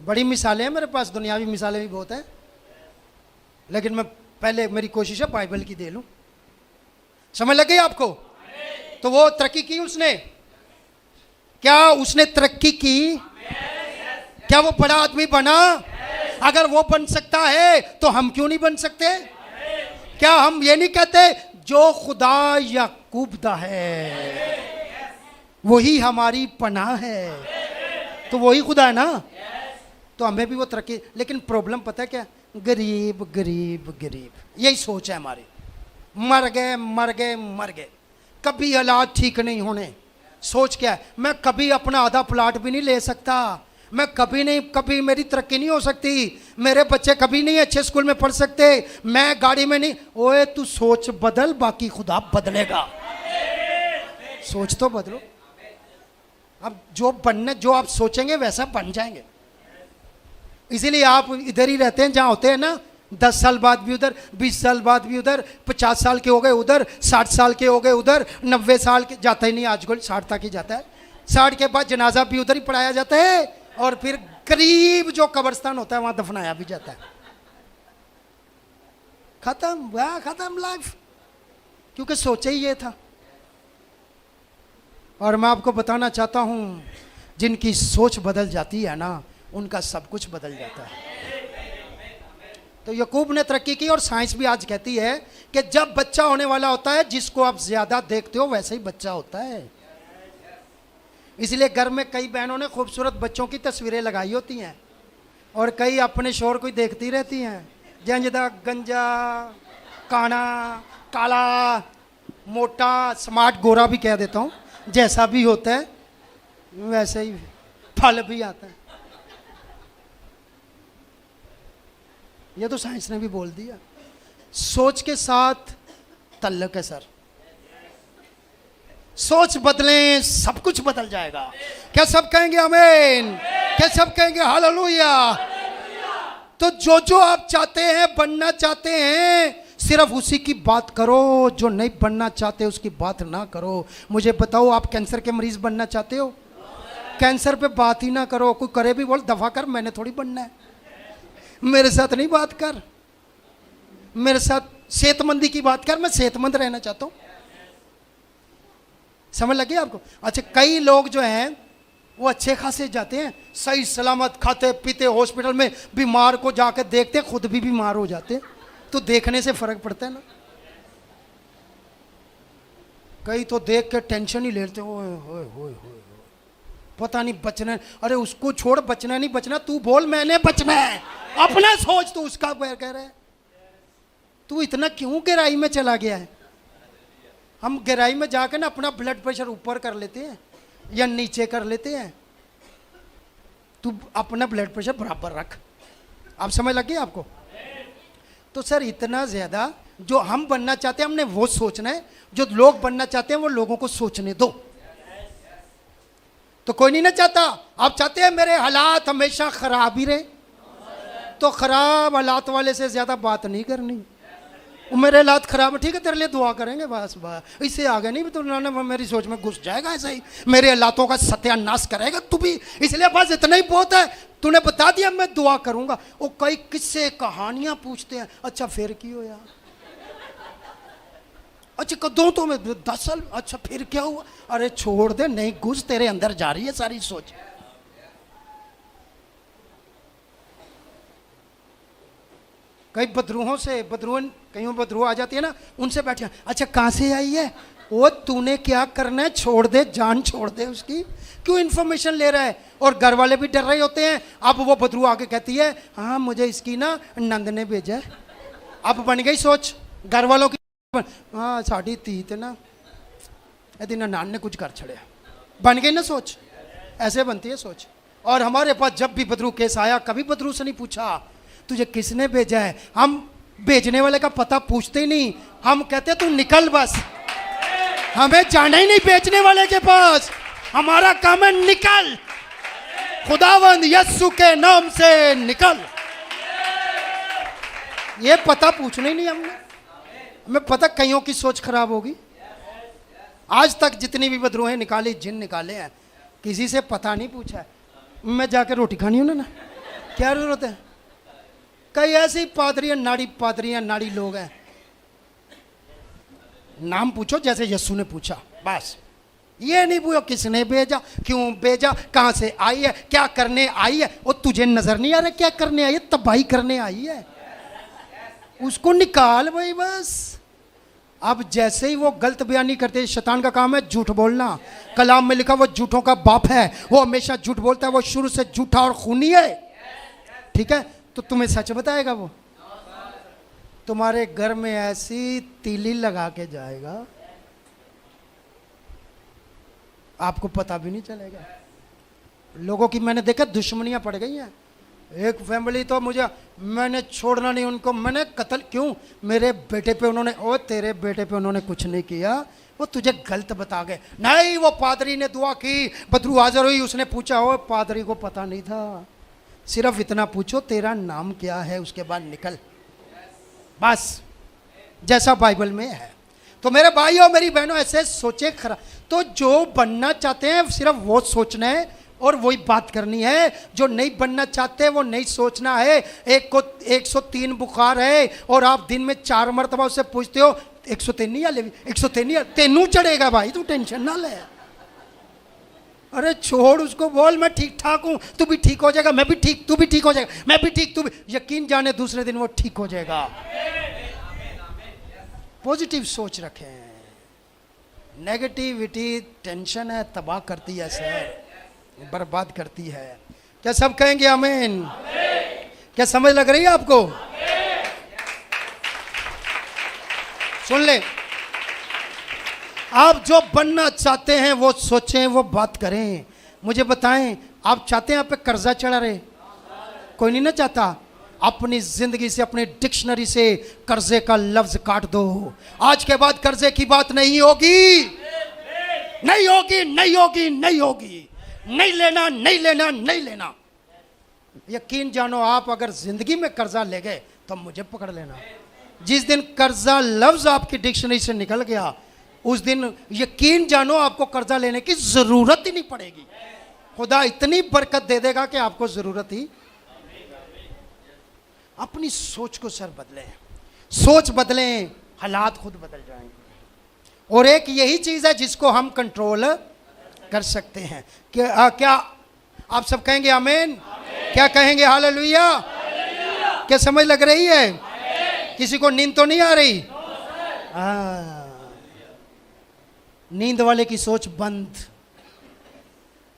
बड़ी मिसालें हैं मेरे पास, दुनियावी मिसालें भी बहुत हैं, लेकिन मैं पहले मेरी कोशिश है बाइबल की दे लूं। समझ लग गई आपको? तो वो तरक्की की उसने, क्या उसने तरक्की की? क्या वो बड़ा आदमी बना? अगर वो बन सकता है तो हम क्यों नहीं बन सकते? क्या हम ये नहीं कहते जो खुदा याकूब दा है वही हमारी पनाह है? तो वही खुदा है ना, तो हमें भी वो तरक्की। लेकिन प्रॉब्लम पता है क्या? गरीब गरीब गरीब, यही सोच है हमारी। मर गए मर गए मर गए, कभी हालात ठीक नहीं होने। सोच क्या है? मैं कभी अपना आधा प्लाट भी नहीं ले सकता, मैं कभी नहीं, कभी मेरी तरक्की नहीं हो सकती, मेरे बच्चे कभी नहीं अच्छे स्कूल में पढ़ सकते, मैं गाड़ी में नहीं। ओए तू सोच बदल, बाकी खुदा बदलेगा। सोच तो बदलो। अब जो बनने, जो आप सोचेंगे वैसा बन जाएंगे। इसीलिए आप इधर ही रहते हैं जहाँ होते हैं ना, 10 साल बाद भी उधर, 20 साल बाद भी उधर, 50 साल के हो गए उधर, 60 साल के हो गए उधर, 90 साल के जाता ही नहीं आजकल, 60 तक ही जाता है। 60 के बाद जनाजा भी उधर ही पढ़ाया जाता है, और फिर करीब जो कब्रिस्तान होता है वहाँ दफनाया भी जाता है। खत्म, वह खत्म लाइफ, क्योंकि सोचा ही ये था। और मैं आपको बताना चाहता हूँ, जिनकी सोच बदल जाती है ना उनका सब कुछ बदल जाता है। तो याकूब ने तरक्की की, और साइंस भी आज कहती है कि जब बच्चा होने वाला होता है, जिसको आप ज्यादा देखते हो वैसे ही बच्चा होता है। इसलिए घर में कई बहनों ने खूबसूरत बच्चों की तस्वीरें लगाई होती हैं, और कई अपने शोर को देखती रहती हैं, जंजदा गंजा काना काला मोटा स्मार्ट गोरा भी कह देता हूँ, जैसा भी होता है वैसे ही फल भी आता है। ये तो साइंस ने भी बोल दिया। सोच के साथ तल्लक है सर। सोच बदलें, सब कुछ बदल जाएगा। क्या सब कहेंगे आमीन? क्या सब कहेंगे हालेलुया? तो जो जो आप चाहते हैं, बनना चाहते हैं, सिर्फ उसी की बात करो। जो नहीं बनना चाहते उसकी बात ना करो। मुझे बताओ, आप कैंसर के मरीज बनना चाहते हो? कैंसर पे बात ही ना करो। कोई करे भी बोल दफा कर, मैंने थोड़ी बनना है, मेरे साथ नहीं बात कर, मेरे साथ सेहतमंदी की बात कर, मैं सेहतमंद रहना चाहता हूं। समझ लगी आपको? अच्छा, कई लोग जो हैं वो अच्छे खासे जाते हैं, सही सलामत खाते पीते, हॉस्पिटल में बीमार को जाकर देखते, खुद भी बीमार हो जाते हैं। तो देखने से फर्क पड़ता है ना। कई तो देख के टेंशन ही लेते, ओए होए होए होए, पता नहीं बचना है। अरे उसको छोड़, बचना नहीं बचना, तू बोल मैंने बचना है, अपना सोच। तू उसका कह रहा है, तू इतना क्यों गहराई में चला गया है? हम गहराई में जाकर ना अपना ब्लड प्रेशर ऊपर कर लेते हैं या नीचे कर लेते हैं। तू अपना ब्लड प्रेशर बराबर रख। आप समझ लग गई आपको? तो सर इतना ज़्यादा जो हम बनना चाहते हैं हमने वो सोचना है, जो लोग बनना चाहते हैं वो लोगों को सोचने दो। तो कोई नहीं ना चाहता। आप चाहते हैं मेरे हालात हमेशा खराब ही रहे, तो खराब हालात वाले से ज़्यादा बात नहीं करनी। मेरे हालात खराब है, ठीक है, तेरे लिए दुआ करेंगे, बस बस। इससे आगे नहीं तो उन्होंने मेरी सोच में घुस जाएगा, ऐसा ही मेरे हालातों का सत्यानाश करेगा तू भी, इसलिए बस इतना ही बहुत है। तूने बता दिया मैं दुआ करूंगा। वो कई किस्से कहानियां पूछते हैं, अच्छा फिर क्यों यार, अच्छा कदों तो मैं 10 साल, अच्छा फिर क्या हुआ? अरे छोड़ दे, नहीं घुस, तेरे अंदर जा रही है सारी सोच। कई बदरूहों से, कहीं बदरूह आ जाती है ना, उनसे बैठे, अच्छा कहाँ से आई है वो, तूने क्या करना है, छोड़ दे, जान छोड़ दे उसकी, क्यों इन्फॉर्मेशन ले रहा है? और घर वाले भी डर रहे होते हैं। अब वो बदरूह आके कहती है, हाँ मुझे इसकी ना नंद ने भेजा है। अब बन गई सोच घर वालों की, हाँ साड़ी धी थे ना, यदि नान ने कुछ कर छड़िया, बन गई ना सोच। ऐसे बनती है सोच। और हमारे पास जब भी बदरू केस आया, कभी बदरू से नहीं पूछा तुझे किसने भेजा है। हम भेजने वाले का पता पूछते ही नहीं, हम कहते तू निकल बस, हमें जाना ही नहीं बेचने वाले के पास, हमारा काम है निकल, खुदावंद यस्सु के नाम से निकल। ये पता पूछना ही नहीं हमने। हमें पता कईयों की सोच खराब होगी। आज तक जितनी भी बदरूहें निकाली, जिन निकाले हैं, किसी से पता नहीं पूछा है। मैं जाके रोटी खानी हूं ना, क्या जरूरत है? कई ऐसी पादरियां, नाड़ी लोग हैं, नाम पूछो जैसे यस्सु ने पूछा, बस। ये नहीं पूछो किसने भेजा, क्यों भेजा, कहां से आई है, क्या करने आई है। वो तुझे नजर नहीं आ रहा क्या करने आई है? तबाही करने आई है, उसको निकाल भाई बस। अब जैसे ही वो गलत बयानी करते, शैतान का काम है झूठ बोलना। कलाम में लिखा वो झूठों का बाप है, वो हमेशा झूठ बोलता है, वो शुरू से झूठा और खूनी है। ठीक है, तो तुम्हें सच बताएगा वो, तुम्हारे घर में ऐसी तीली लगा के जाएगा आपको पता भी नहीं चलेगा। लोगों की मैंने देखा दुश्मनियां पड़ गई हैं। एक फैमिली तो मैंने छोड़ना नहीं उनको, मैंने कत्ल क्यों, मेरे बेटे पे उन्होंने, ओ तेरे बेटे पे उन्होंने कुछ नहीं किया, वो तुझे गलत बता गए। नहीं, वो पादरी ने दुआ की, बदरू हाजिर हुई, उसने पूछा, ओ पादरी को पता नहीं था, सिर्फ इतना पूछो तेरा नाम क्या है, उसके बाद निकल, बस, जैसा बाइबल में है। तो मेरे भाइयों मेरी बहनों, ऐसे सोचे खरा। तो जो बनना चाहते हैं सिर्फ वो सोचना है और वही बात करनी है। जो नहीं बनना चाहते वो नहीं सोचना है। एक को 103 बुखार है और आप दिन में 4 मरतबा उससे पूछते हो 103 नहीं, 103 नहीं, तेनू चढ़ेगा भाई, तू टेंशन ना ले। अरे छोड़ उसको, बोल मैं ठीक ठाक हूं, तू भी ठीक हो जाएगा, मैं भी ठीक, तू भी ठीक हो जाएगा, मैं भी ठीक, तू भी, यकीन जाने दूसरे दिन वो ठीक हो जाएगा। पॉजिटिव सोच रखें। नेगेटिविटी टेंशन है, तबाह करती है सर, बर्बाद करती है। क्या सब कहेंगे आमीन? क्या समझ लग रही है आपको? सुन ले, आप जो बनना चाहते हैं वो सोचें, वो बात करें। मुझे बताएं, आप चाहते हैं आप पे कर्जा चढ़ा रहे? कोई नहीं ना चाहता। अपनी जिंदगी से, अपने डिक्शनरी से कर्जे का लफ्ज काट दो। आज के बाद कर्जे की बात नहीं होगी, नहीं होगी, नहीं होगी, नहीं होगी। नहीं लेना, नहीं लेना, नहीं लेना। यकीन जानो, आप अगर जिंदगी में कर्जा ले गए तो मुझे पकड़ लेना। जिस दिन कर्जा लफ्ज आपकी डिक्शनरी से निकल गया, उस दिन यकीन जानो आपको कर्जा लेने की जरूरत ही नहीं पड़ेगी। खुदा इतनी बरकत दे देगा कि आपको जरूरत ही। अपनी सोच को सर बदलें, सोच बदलें, हालात खुद बदल जाएंगे। और एक यही चीज है जिसको हम कंट्रोल कर सकते हैं। क्या आप सब कहेंगे आमीन? क्या कहेंगे हालेलुया? क्या समझ लग रही है? किसी को नींद तो नहीं आ रही? नींद वाले की सोच बंद।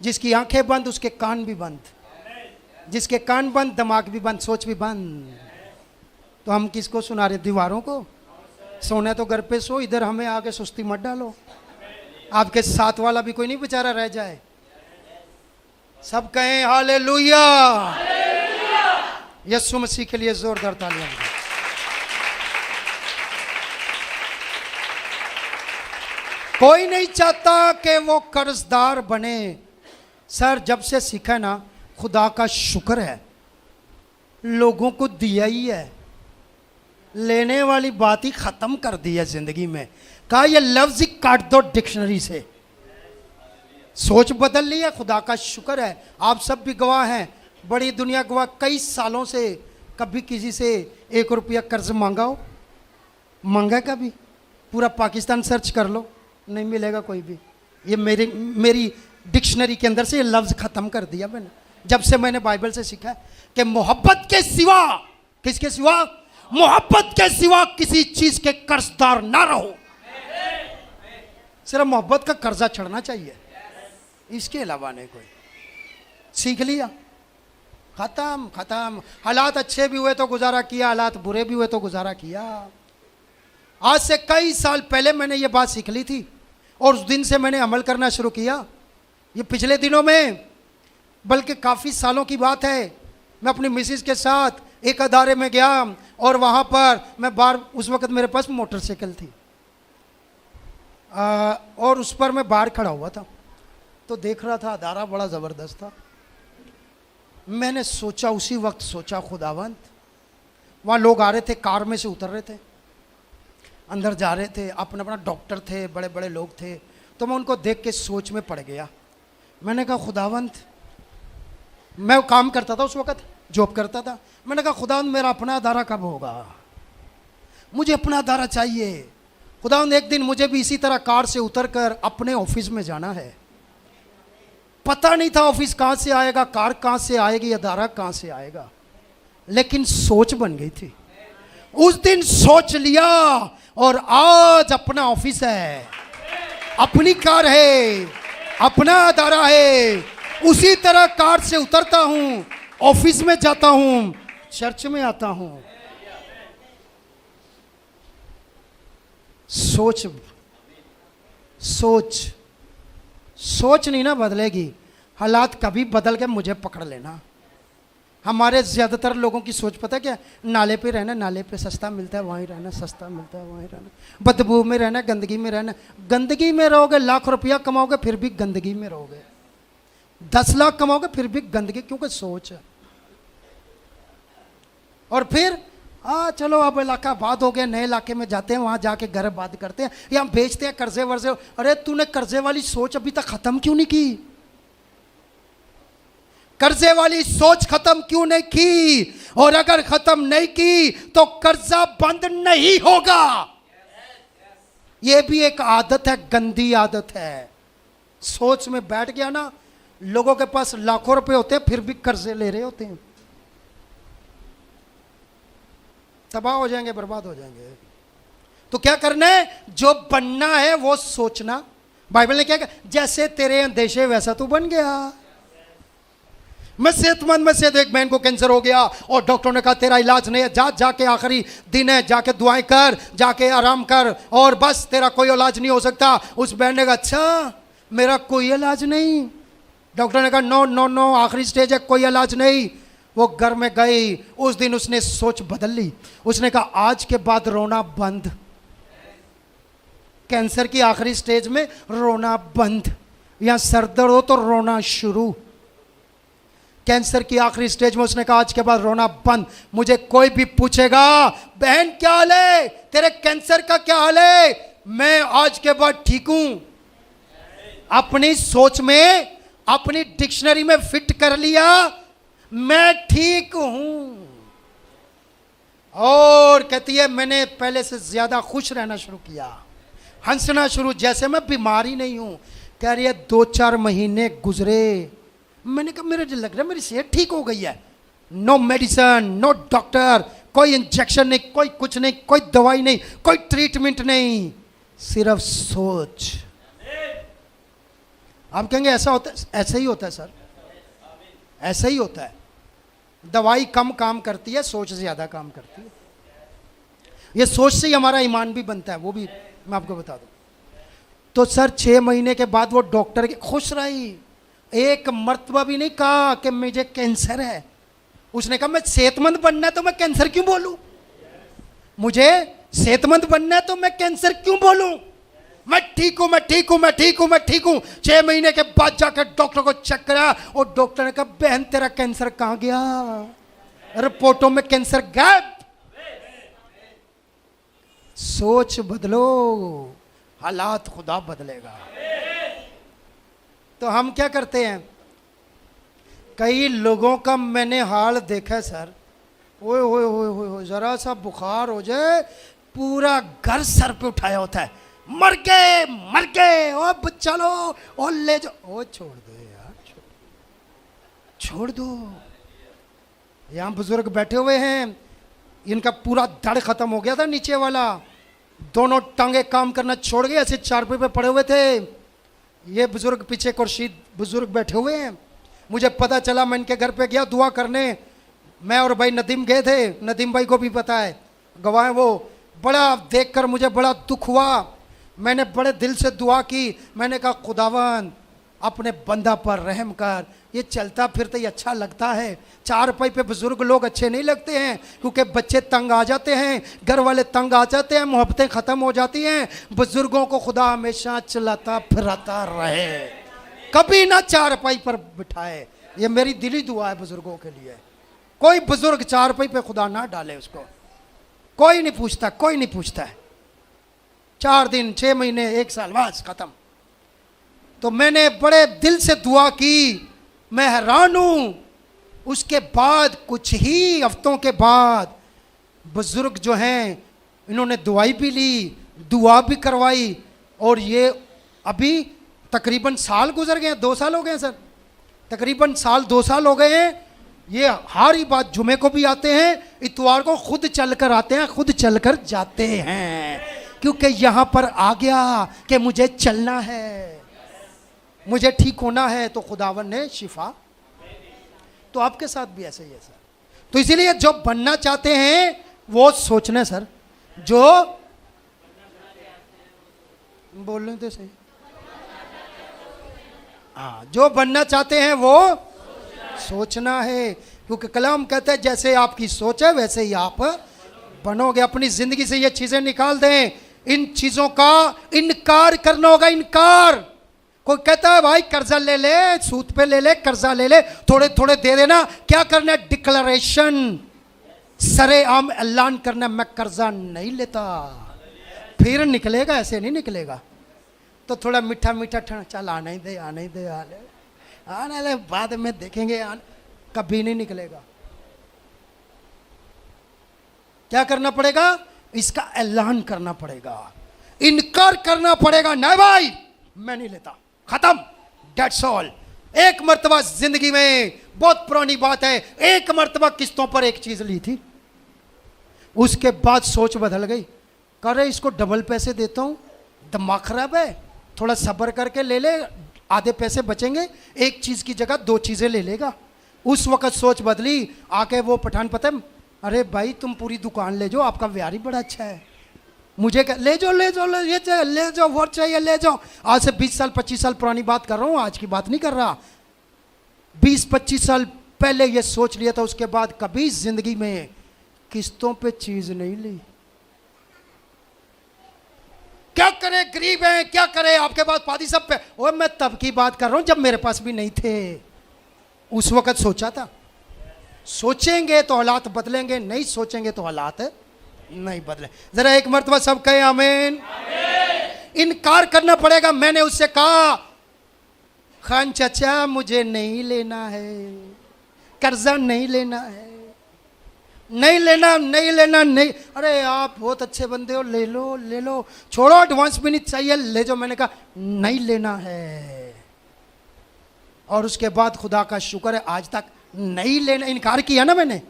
जिसकी आंखें बंद उसके कान भी बंद, जिसके कान बंद दिमाग भी बंद, सोच भी बंद। तो हम किसको सुना रहे? दीवारों को। सोना तो घर पे सो, इधर हमें आगे सुस्ती मत डालो। आपके साथ वाला भी कोई नहीं बेचारा रह जाए। सब कहें हालेलुया। यीशु मसीह के लिए जोरदार तालियां। कोई नहीं चाहता कि वो कर्जदार बने। सर जब से सीखा ना, खुदा का शुक्र है, लोगों को दिया ही है, लेने वाली बात ही खत्म कर दी है जिंदगी में। कहा ये लफ्ज ही काट दो डिक्शनरी से। सोच बदल ली है, खुदा का शुक्र है। आप सब भी गवाह हैं, बड़ी दुनिया गवाह। कई सालों से कभी किसी से 1 रुपया कर्ज मांगा हो? मांगा कभी? पूरा पाकिस्तान सर्च कर लो, नहीं मिलेगा कोई भी। ये मेरी डिक्शनरी के अंदर से ये लफ्ज खत्म कर दिया मैंने, जब से मैंने बाइबल से सीखा कि मोहब्बत के सिवा, किसके सिवा? मोहब्बत के सिवा किसी चीज के कर्जदार ना रहो। सिर्फ मोहब्बत का कर्जा चढ़ना चाहिए, इसके अलावा नहीं कोई। सीख लिया, खत्म खत्म। हालात अच्छे भी हुए तो गुजारा किया, हालात बुरे भी हुए तो गुजारा किया। आज से कई साल पहले मैंने ये बात सीख ली थी और उस दिन से मैंने अमल करना शुरू किया। ये पिछले दिनों में, बल्कि काफ़ी सालों की बात है, मैं अपनी मिसेस के साथ एक अदारे में गया और वहाँ पर मैं बाहर, उस वक्त मेरे पास मोटरसाइकिल थी और उस पर मैं बाहर खड़ा हुआ था तो देख रहा था अदारा बड़ा ज़बरदस्त था। मैंने सोचा, उसी वक्त सोचा, खुदावंत, वहाँ लोग आ रहे थे, कार में से उतर रहे थे, अंदर जा रहे थे, अपना अपना डॉक्टर थे, बड़े बड़े लोग थे। तो मैं उनको देख के सोच में पड़ गया। मैंने कहा खुदावंत, मैं काम करता था उस वक्त, जॉब करता था। मैंने कहा खुदावंत मेरा अपना अदारा कब होगा? मुझे अपना अदारा चाहिए। खुदावंत एक दिन मुझे भी इसी तरह कार से उतरकर अपने ऑफिस में जाना है। पता नहीं था ऑफिस कहाँ से आएगा, कार कहाँ से आएगी, अदारा कहाँ से आएगा, लेकिन सोच बन गई थी। उस दिन सोच लिया और आज अपना ऑफिस है, अपनी कार है, अपना अदारा है। उसी तरह कार से उतरता हूं, ऑफिस में जाता हूं, चर्च में आता हूं। सोच सोच सोच नहीं ना बदलेगी, हालात कभी बदल के मुझे पकड़ लेना। हमारे ज़्यादातर लोगों की सोच पता है क्या? नाले पे रहना, नाले पे सस्ता मिलता है वहीं रहना, सस्ता मिलता है वहीं रहना, बदबू में रहना, गंदगी में रहना। गंदगी में रहोगे, लाख रुपया कमाओगे फिर भी गंदगी में रहोगे, 10 लाख कमाओगे फिर भी गंदगी, क्योंकि सोच है। और फिर चलो अब इलाका आबाद हो गया, नए इलाके में जाते हैं, वहाँ जाके घर आबाद करते हैं या बेचते हैं, कर्जे वर्जे। अरे तूने कर्जे वाली सोच अभी तक ख़त्म क्यों नहीं की? कर्जे वाली सोच खत्म क्यों नहीं की? और अगर खत्म नहीं की तो कर्जा बंद नहीं होगा। यह भी एक आदत है, गंदी आदत है। सोच में बैठ गया ना, लोगों के पास लाखों रुपए होते हैं फिर भी कर्जे ले रहे होते हैं, तबाह हो जाएंगे, बर्बाद हो जाएंगे। तो क्या करना है? जो बनना है वो सोचना। बाइबल ने क्या कहा? जैसे तेरे अंदेशे वैसा तू बन गया। मैं सेहतमंद में से एक बहन को कैंसर हो गया और डॉक्टर ने कहा तेरा इलाज नहीं है, जाके आखिरी दिन है, जाके दुआएं कर, जाके आराम कर और बस, तेरा कोई इलाज नहीं हो सकता। उस बहन ने कहा अच्छा मेरा कोई इलाज नहीं? डॉक्टर ने कहा नो नो नो, आखिरी स्टेज है, कोई इलाज नहीं। वो घर में गई, उस दिन उसने सोच बदल ली। उसने कहा आज के बाद रोना बंद, कैंसर की आखिरी स्टेज में रोना बंद, या सर दर्द हो तो रोना शुरू। कैंसर की आखिरी स्टेज में उसने कहा आज के बाद रोना बंद। मुझे कोई भी पूछेगा बहन क्या हाल है, तेरे कैंसर का क्या हाल है, मैं आज के बाद ठीक हूं। अपनी सोच में, अपनी डिक्शनरी में फिट कर लिया मैं ठीक हूं। और कहती है मैंने पहले से ज्यादा खुश रहना शुरू किया, हंसना शुरू, जैसे मैं बीमार ही नहीं हूं। कह रही है 2-4 महीने गुजरे, मैंने कहा मेरे लग रहा है मेरी सेहत ठीक हो गई है। नो मेडिसिन, नो डॉक्टर, कोई इंजेक्शन नहीं, कोई कुछ नहीं, कोई दवाई नहीं, कोई ट्रीटमेंट नहीं, सिर्फ सोच। आप कहेंगे ऐसा होता है, ऐसा ही होता है सर, ऐसा ही होता है। दवाई कम काम करती है, सोच ज्यादा काम करती है। ये सोच से ही हमारा ईमान भी बनता है, वो भी मैं आपको बता दूं। तो सर 6 महीने के बाद वो डॉक्टर के खुश रही, एक मर्तबा भी नहीं कहा कि मुझे कैंसर है। उसने कहा मैं सेहतमंद बनना है तो मैं कैंसर क्यों बोलूं, मुझे सेहतमंद बनना है तो मैं कैंसर क्यों बोलूं, मैं ठीक हूं, मैं ठीक हूं, मैं ठीक हूं, मैं ठीक हूं। 6 महीने के बाद जाकर डॉक्टर को चेक करा और डॉक्टर ने कहा बहन तेरा कैंसर कहां गया, रिपोर्टों में कैंसर गायब। सोच बदलो, हालात खुदा बदलेगा। तो हम क्या करते हैं, कई लोगों का मैंने हाल देखा है सर, ओए ओए ओए ओए, जरा सा बुखार हो जाए पूरा घर सर पे उठाया होता है, मर गए, ओ चलो और ले जाओ, ओ छोड़ दो यार, छोड़ दो। यहाँ बुजुर्ग बैठे हुए हैं, इनका पूरा धड़ खत्म हो गया था नीचे वाला, दोनों टांगे काम करना छोड़ गए, ऐसे चारपाई पे पड़े हुए थे। ये बुजुर्ग पीछे खुर्शीद बुजुर्ग बैठे हुए हैं। मुझे पता चला, मैं इनके घर पे गया दुआ करने, मैं और भाई नदीम गए थे, नदीम भाई को भी पता है, गवाह है वो। बड़ा देखकर मुझे बड़ा दुख हुआ, मैंने बड़े दिल से दुआ की, मैंने कहा खुदावन अपने बंदा पर रहम कर, ये चलता फिरता ही अच्छा लगता है, चारपाई पे बुजुर्ग लोग अच्छे नहीं लगते हैं, क्योंकि बच्चे तंग आ जाते हैं, घर वाले तंग आ जाते हैं, मोहब्बतें ख़त्म हो जाती हैं। बुजुर्गों को खुदा हमेशा चलाता फिराता रहे, कभी ना चारपाई पर बिठाए, ये मेरी दिली दुआ है बुजुर्गों के लिए। कोई बुजुर्ग चारपाई पे खुदा ना डाले उसको, कोई नहीं पूछता, कोई नहीं पूछता है। 4 दिन, 6 महीने, 1 साल, बस खत्म। तो मैंने बड़े दिल से दुआ की, मैं हैरान हूं। उसके बाद कुछ ही हफ्तों के बाद बुजुर्ग जो हैं इन्होंने दवाई भी ली, दुआ भी करवाई, और ये अभी तकरीबन साल गुजर गए हैं, 2 साल हो गए हैं सर, तकरीबन साल 2 साल हो गए हैं। ये हर ही बात जुमे को भी आते हैं, इतवार को खुद चलकर आते हैं, खुद चलकर जाते हैं, क्योंकि यहाँ पर आ गया कि मुझे चलना है, मुझे ठीक होना है, तो खुदावन ने शिफा। तो आपके साथ भी ऐसे ही है सर। तो इसीलिए जो बनना चाहते हैं वो सोचना सर, जो बोलने तो सही, हाँ, जो बनना चाहते हैं वो सोचना है, क्योंकि कलाम कहता है जैसे आपकी सोच है वैसे ही आप बनोगे। अपनी जिंदगी से ये चीजें निकाल दें, इन चीजों का इनकार करना होगा, इनकार। कोई कहता है भाई कर्जा ले ले, सूद पे ले ले, कर्जा ले ले, थोड़े थोड़े दे देना, क्या करना है, डिक्लेरेशन, सरे आम ऐलान करना, मैं कर्जा नहीं लेता, फिर निकलेगा, ऐसे नहीं निकलेगा। तो थोड़ा मीठा मीठा चल आने ही दे, आने ही दे, आने दे, बाद में देखेंगे, कभी नहीं निकलेगा। क्या करना पड़ेगा, इसका ऐलान करना पड़ेगा, इनकार करना पड़ेगा, नहीं भाई मैं नहीं लेता, खत्म, डेट्स ऑल। एक मर्तबा जिंदगी में, बहुत पुरानी बात है, एक मर्तबा किस्तों पर एक चीज ली थी, उसके बाद सोच बदल गई, कह रहे इसको डबल पैसे देता हूं, दिमाग खराब है, थोड़ा सब्र करके ले ले, आधे पैसे बचेंगे, एक चीज की जगह 2 चीजें ले लेगा। उस वक्त सोच बदली, आके वो पठान पता है, अरे भाई तुम पूरी दुकान ले जाओ, आपका व्यवहार ही बड़ा अच्छा है, मुझे ले जाओ ले जाओ ले जाओ, वो चाहिए ले जाओ। आज से 20 साल 25 साल पुरानी बात कर रहा हूँ, आज की बात नहीं कर रहा। 20-25 साल पहले ये सोच लिया था, उसके बाद कभी जिंदगी में किस्तों पे चीज नहीं ली। क्या करे, गरीब है, क्या करे, आपके पास पादी सब पे। और मैं तब की बात कर रहा हूं जब मेरे पास भी नहीं थे, उस वक्त सोचा था। सोचेंगे तो हालात बदलेंगे, नहीं सोचेंगे तो हालात नहीं बदले। जरा एक मर्तबा सब कहे आमीन। इनकार करना पड़ेगा। मैंने उससे कहा, खान चाचा मुझे नहीं लेना है, कर्जा नहीं लेना है, नहीं लेना नहीं लेना नहीं। अरे आप बहुत अच्छे बंदे हो, ले लो ले लो, छोड़ो एडवांस भी नहीं चाहिए, ले जाओ। मैंने कहा नहीं लेना है। और उसके बाद खुदा का शुक्र है आज तक नहीं लेना, इनकार किया ना मैंने,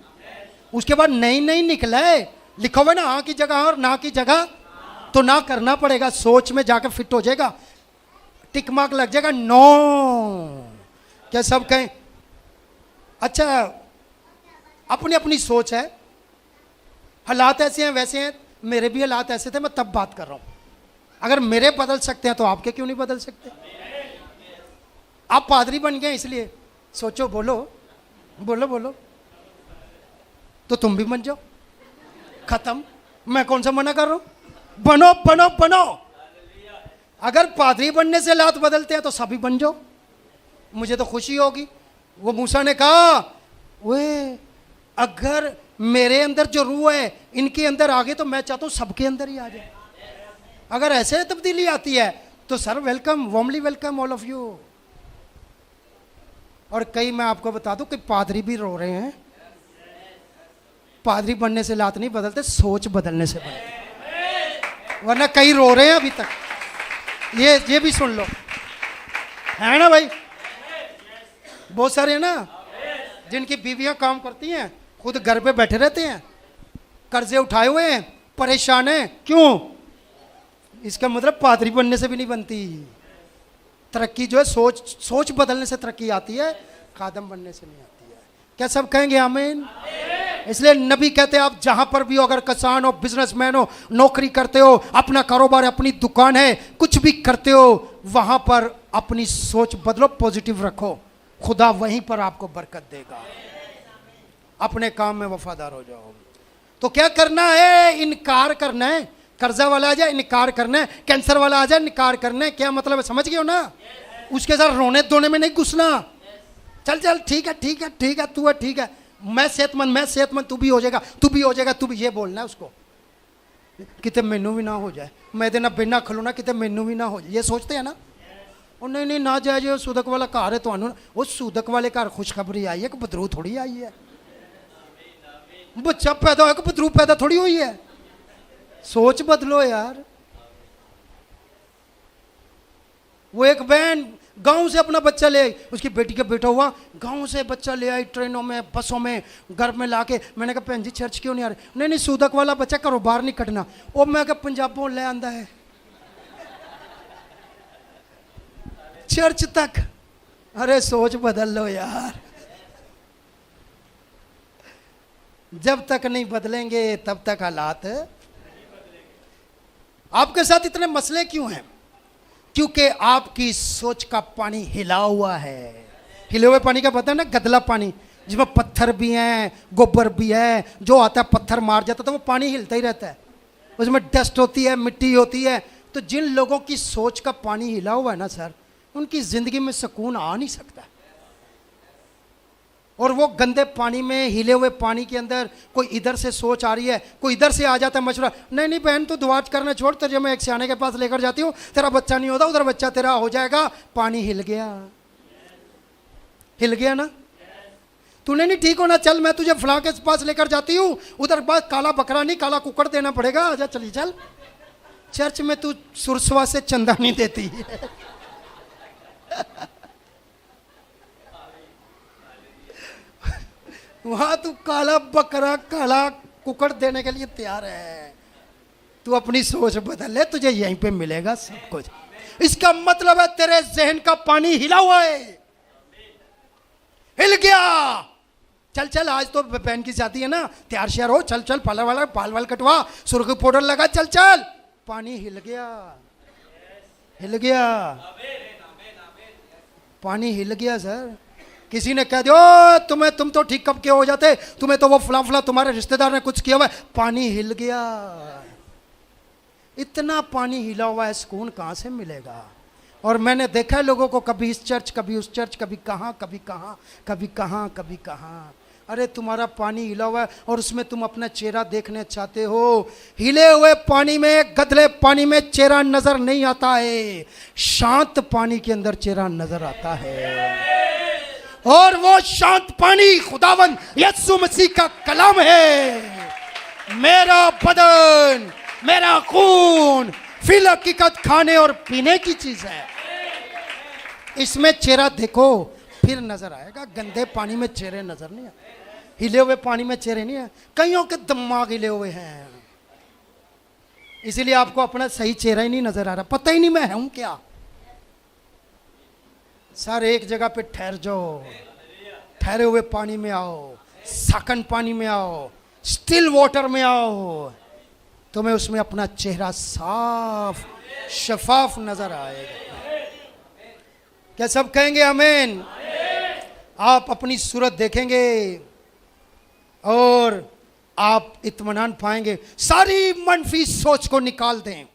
उसके बाद नहीं नहीं निकला है। लिखो हुआ ना हाँ की जगह और ना की जगह, तो ना करना पड़ेगा। सोच में जाकर फिट हो जाएगा, टिक मार्क लग जाएगा, नो। क्या सब कहें? अच्छा, अपनी अपनी सोच है, हालात ऐसे हैं वैसे हैं। मेरे भी हालात ऐसे थे, मैं तब बात कर रहा हूं। अगर मेरे बदल सकते हैं तो आपके क्यों नहीं बदल सकते? आप पादरी बन गए इसलिए सोचो, बोलो बोलो बोलो, तो तुम भी बन जाओ, खत्म। मैं कौन सा मना कर रहा हूं? बनो बनो बनो। अगर पादरी बनने से हालात बदलते हैं तो सभी बन जाओ, मुझे तो खुशी होगी। वो मूसा ने कहा, वे अगर मेरे अंदर जो रूह है इनके अंदर आ गए तो मैं चाहता हूं सबके अंदर ही आ जाए। अगर ऐसे तब्दीली आती है तो sir welcome, warmly welcome all of you. और कई, मैं आपको बता दूं कि पादरी भी रो रहे हैं। पादरी बनने से हालात नहीं बदलते, सोच बदलने से बदलते, वरना कई रो रहे हैं अभी तक। ये भी सुन लो, है ना भाई? बहुत सारे हैं ना जिनकी बीवियां काम करती हैं, खुद घर पे बैठे रहते हैं, कर्जे उठाए हुए हैं, परेशान हैं। क्यों? इसका मतलब पादरी बनने से भी नहीं बनती। तरक्की जो है सोच बदलने से तरक्की आती है, खादम बनने से नहीं आती है। क्या सब कहेंगे आमीन? इसलिए नबी कहते हैं आप जहां पर भी हो, अगर किसान हो, बिजनेसमैन हो, नौकरी करते हो, अपना कारोबार है, अपनी दुकान है, कुछ भी करते हो, वहां पर अपनी सोच बदलो, पॉजिटिव रखो, खुदा वहीं पर आपको बरकत देगा। अपने काम में वफादार हो जाओ। तो क्या करना है? इनकार करना है। कर्जा वाला आ जाए इनकार करना है, कैंसर वाला आ जाए इनकार करना है। क्या मतलब है? समझ गए हो ना? उसके साथ रोने धोने में नहीं घुसना। चल चल ठीक है ठीक है ठीक है, तू है ठीक है, मैं सेहतमंद, तू भी हो जाएगा, तू भी हो जाएगा, तू भी। ये बोलना है उसको, कितने मैनू भी ना हो जाए, मैं देना बिना खलूना, कितने मैनू भी ना हो जाए। ये सोचते हैं ना? और नहीं नहीं ना जाए, जो सूदक वाला घर है, तो वो सूदक वाले घर खुशखबरी आई है कि बदरू थोड़ी आई है। बच्चा पैदा हो, बदरू पैदा थोड़ी हुई है। सोच बदलो यार। वो एक बहन गांव से अपना बच्चा ले आई, उसकी बेटी का बेटा हुआ, गांव से बच्चा ले आई, ट्रेनों में, बसों में, घर में लाके। मैंने कहा भैन जी चर्च क्यों नहीं आ रहे? नहीं नहीं सूदक वाला बच्चा, करो बाहर नहीं कटना। और मैं कहा पंजाबों ले आंदा है चर्च तक। अरे सोच बदल लो यार। जब तक नहीं बदलेंगे तब तक हालात। आपके साथ इतने मसले क्यों हैं? क्योंकि आपकी सोच का पानी हिला हुआ है। हिले हुए पानी का पता है ना, गदला पानी, जिसमें पत्थर भी हैं, गोबर भी है, जो आता है पत्थर मार जाता है तो वो पानी हिलता ही रहता है, उसमें डस्ट होती है, मिट्टी होती है। तो जिन लोगों की सोच का पानी हिला हुआ है ना सर, उनकी जिंदगी में सुकून आ नहीं सकता। और वो गंदे पानी में, हिले हुए पानी के अंदर कोई इधर से सोच आ रही है, कोई इधर से आ जाता है मशवरा, नहीं नहीं बहन तू दुआ करना छोड़, तुझे मैं एक सियाने के पास लेकर जाती हूँ, तेरा बच्चा नहीं होता, उधर बच्चा तेरा हो जाएगा। पानी हिल गया, हिल गया ना? तूने नहीं ठीक होना, चल मैं तुझे फलां के पास लेकर जाती हूँ, उधर बस काला बकरा नहीं काला कुकड़ देना पड़ेगा, आजा चली चल। चर्च में तू सुरसवा से चंदा नहीं देती वहां तू काला बकरा काला कुकड़ देने के लिए तैयार है। तू अपनी सोच बदल ले, तुझे यहीं पे मिलेगा सब कुछ। इसका मतलब है तेरे जहन का पानी हिला हुआ है, हिल गया। चल चल आज तो बहन की शादी है ना, तैयार श्यार हो, चल चल पार्लर वाला बाल वाल कटवा, सुर्ख पाउडर लगा, चल चल। पानी हिल गया, हिल गया, पानी हिल गया सर। किसी ने कह दिया तुम तो ठीक कब के हो जाते, तुम्हें तो वो फला फला तुम्हारे रिश्तेदार ने कुछ किया हुआ है। पानी हिल गया, इतना पानी हिला हुआ है, सुकून कहां से मिलेगा? और मैंने देखा है लोगों को, कभी इस चर्च, कभी उस चर्च, कभी कहाँ कभी कहाँ कभी कहाँ कभी कहाँ। अरे तुम्हारा पानी हिला हुआ है और उसमें तुम अपना चेहरा देखने चाहते हो। हिले हुए पानी में, गदले पानी में चेहरा नजर नहीं आता है, शांत पानी के अंदर चेहरा नजर आता है। और वो शांत पानी खुदावंद यीशु मसीह का कलाम है। मेरा बदन, मेरा खून फिल हकीकत खाने और पीने की चीज है। इसमें चेहरा देखो फिर नजर आएगा। गंदे पानी में चेहरे नजर नहीं आते, हिले हुए पानी में चेहरे नहीं है। कईयों के दिमाग हिले हुए हैं, इसीलिए आपको अपना सही चेहरा ही नहीं नजर आ रहा, पता ही नहीं मैं हूं क्या। सर एक जगह पे ठहर जाओ, ठहरे हुए पानी में आओ, साकन पानी में आओ, स्टिल वाटर में आओ, तुम्हें उसमें अपना चेहरा साफ शफाफ नजर आएगा। क्या सब कहेंगे आमीन? आप अपनी सूरत देखेंगे और आप इत्मीनान पाएंगे। सारी मनफी सोच को निकाल दें।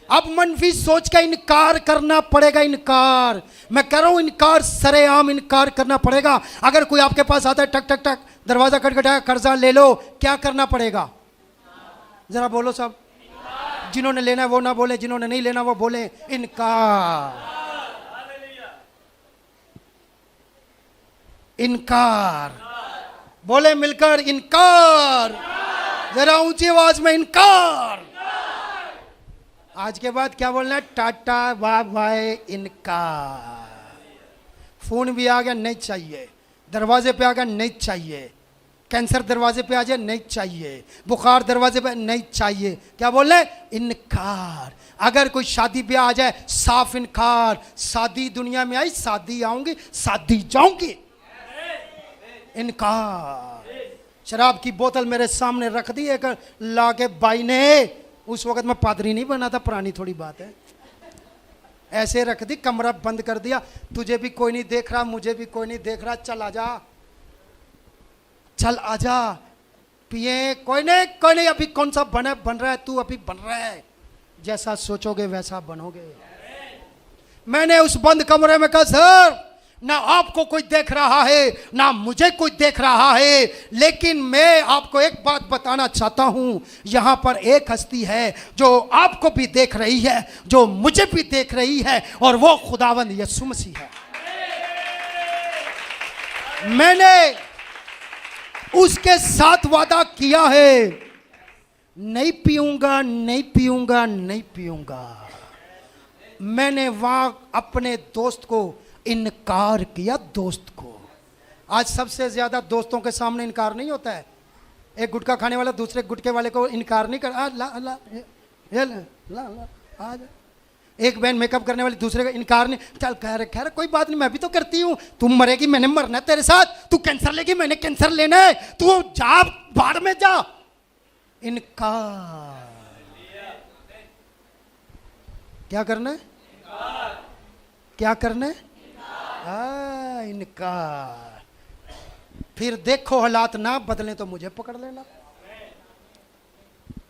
अब मनफी सोच का इनकार करना पड़ेगा। इनकार, मैं कह रहा हूं इनकार, सरेआम इनकार करना पड़ेगा। अगर कोई आपके पास आता है, टक टक टक दरवाजा खटखटाया, कर्जा ले लो, क्या करना पड़ेगा? जरा बोलो सब। जिन्होंने लेना है वो ना बोले, जिन्होंने नहीं लेना वो बोले इनकार। इनकार बोले मिलकर, इनकार। जरा ऊंची आवाज में इनकार। आज के बाद क्या बोलना है? टाटा बाय बाय इनकार। फोन भी आ गया, नहीं चाहिए। दरवाजे पे आ गया, नहीं चाहिए। कैंसर दरवाजे पे आ जाए, नहीं चाहिए। बुखार दरवाजे पे, नहीं चाहिए। क्या बोल रहे? इनकार। अगर कोई शादी ब्याह आ जाए, साफ इनकार। शादी दुनिया में आई, शादी आऊंगी, शादी जाऊंगी, इनकार। शराब की बोतल मेरे सामने रख दी एक लाके बाई ने, उस वक्त मैं पादरी नहीं बना था, पुरानी थोड़ी बात है। ऐसे रख दी, कमरा बंद कर दिया, तुझे भी कोई नहीं देख रहा, मुझे भी कोई नहीं देख रहा, चल आजा, चल आजा, पिए। कोई नहीं, अभी कौन सा बन रहा है, तू अभी बन रहा है। जैसा सोचोगे वैसा बनोगे। मैंने उस बंद कमरे में कहा, सर ना आपको कोई देख रहा है, ना मुझे कोई देख रहा है, लेकिन मैं आपको एक बात बताना चाहता हूं। यहां पर एक हस्ती है जो आपको भी देख रही है, जो मुझे भी देख रही है, और वो खुदावंद यीशु मसीह है। मैंने उसके साथ वादा किया है, नहीं पीऊंगा, नहीं पीऊंगा, नहीं पीऊंगा। मैंने वहां अपने दोस्त को इनकार किया, दोस्त को। आज सबसे ज्यादा दोस्तों के सामने इनकार नहीं होता है। एक गुटखा खाने वाला दूसरे गुटखे वाले को इनकार नहीं कर, ला ला ये ला ला ला आज। एक बहन मेकअप करने वाली दूसरे का इनकार नहीं, चल खैर कोई बात नहीं, मैं भी तो करती हूँ। तुम मरेगी, मैंने मरना है तेरे साथ। तू कैंसर लेगी, मैंने कैंसर लेना है। तू जा, बाढ़ में जा। इनकार। क्या करना है? क्या करना है? इनकार। फिर देखो हालात ना बदले तो मुझे पकड़ लेना।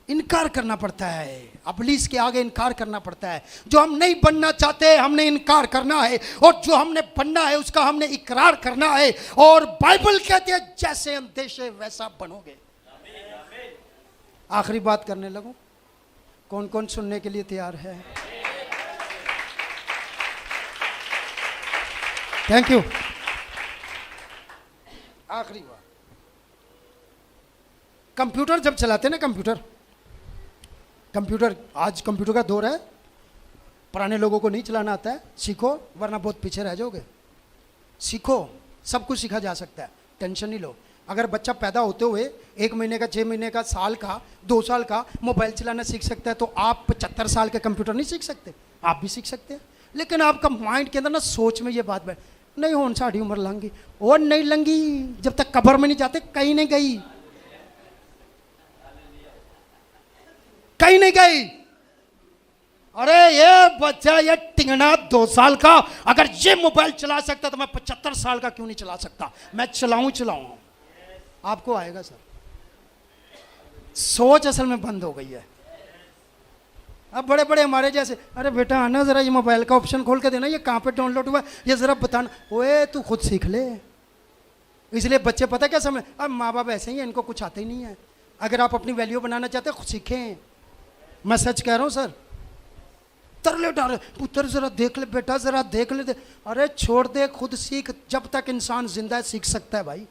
इनकार करना पड़ता है, इब्लीस के आगे इनकार करना पड़ता है। जो हम नहीं बनना चाहते हमने इनकार करना है, और जो हमने बनना है उसका हमने इकरार करना है। और बाइबल कहती है जैसे अंदेशे वैसा बनोगे। आखिरी बात करने लगूं, कौन कौन सुनने के लिए तैयार है? Thank you. आखिरी बात, कंप्यूटर जब चलाते ना, कंप्यूटर आज कंप्यूटर का दौर है। पुराने लोगों को नहीं चलाना आता है, सीखो वरना बहुत पीछे रह जाओगे। सीखो, सब कुछ सीखा जा सकता है, टेंशन नहीं लो। अगर बच्चा पैदा होते हुए 1 महीने का, 6 महीने का, साल का, 2 साल का मोबाइल चलाना सीख सकता है, तो आप 75 साल के कंप्यूटर नहीं सीख सकते? आप भी सीख सकते हैं। लेकिन आपका माइंड के अंदर ना सोच में ये बात बैठ, नहीं हो साड़ी उम्र लंगी और नहीं लंगी, जब तक कब्र में नहीं जाते कहीं नहीं गई, कहीं नहीं गई। अरे ये बच्चा, ये टिंगना 2 साल का अगर ये मोबाइल चला सकता तो मैं 75 साल का क्यों नहीं चला सकता? मैं चलाऊं। आपको आएगा सर। सोच असल में बंद हो गई है। अब बड़े बड़े हमारे जैसे, अरे बेटा आना जरा ये मोबाइल का ऑप्शन खोल के देना, ये कहाँ पे डाउनलोड हुआ ये जरा बताना। ओए तू खुद सीख ले। इसलिए बच्चे पता क्या समझ, अब माँ बाप ऐसे ही हैं, इनको कुछ आता ही नहीं है। अगर आप अपनी वैल्यू बनाना चाहते हो खुद सीखें। मैं सच कह रहा हूँ सर। तरले डाल पुत्र जरा देख ले बेटा, जरा देख ले अरे छोड़ दे, खुद सीख। जब तक इंसान जिंदा है सीख सकता है भाई।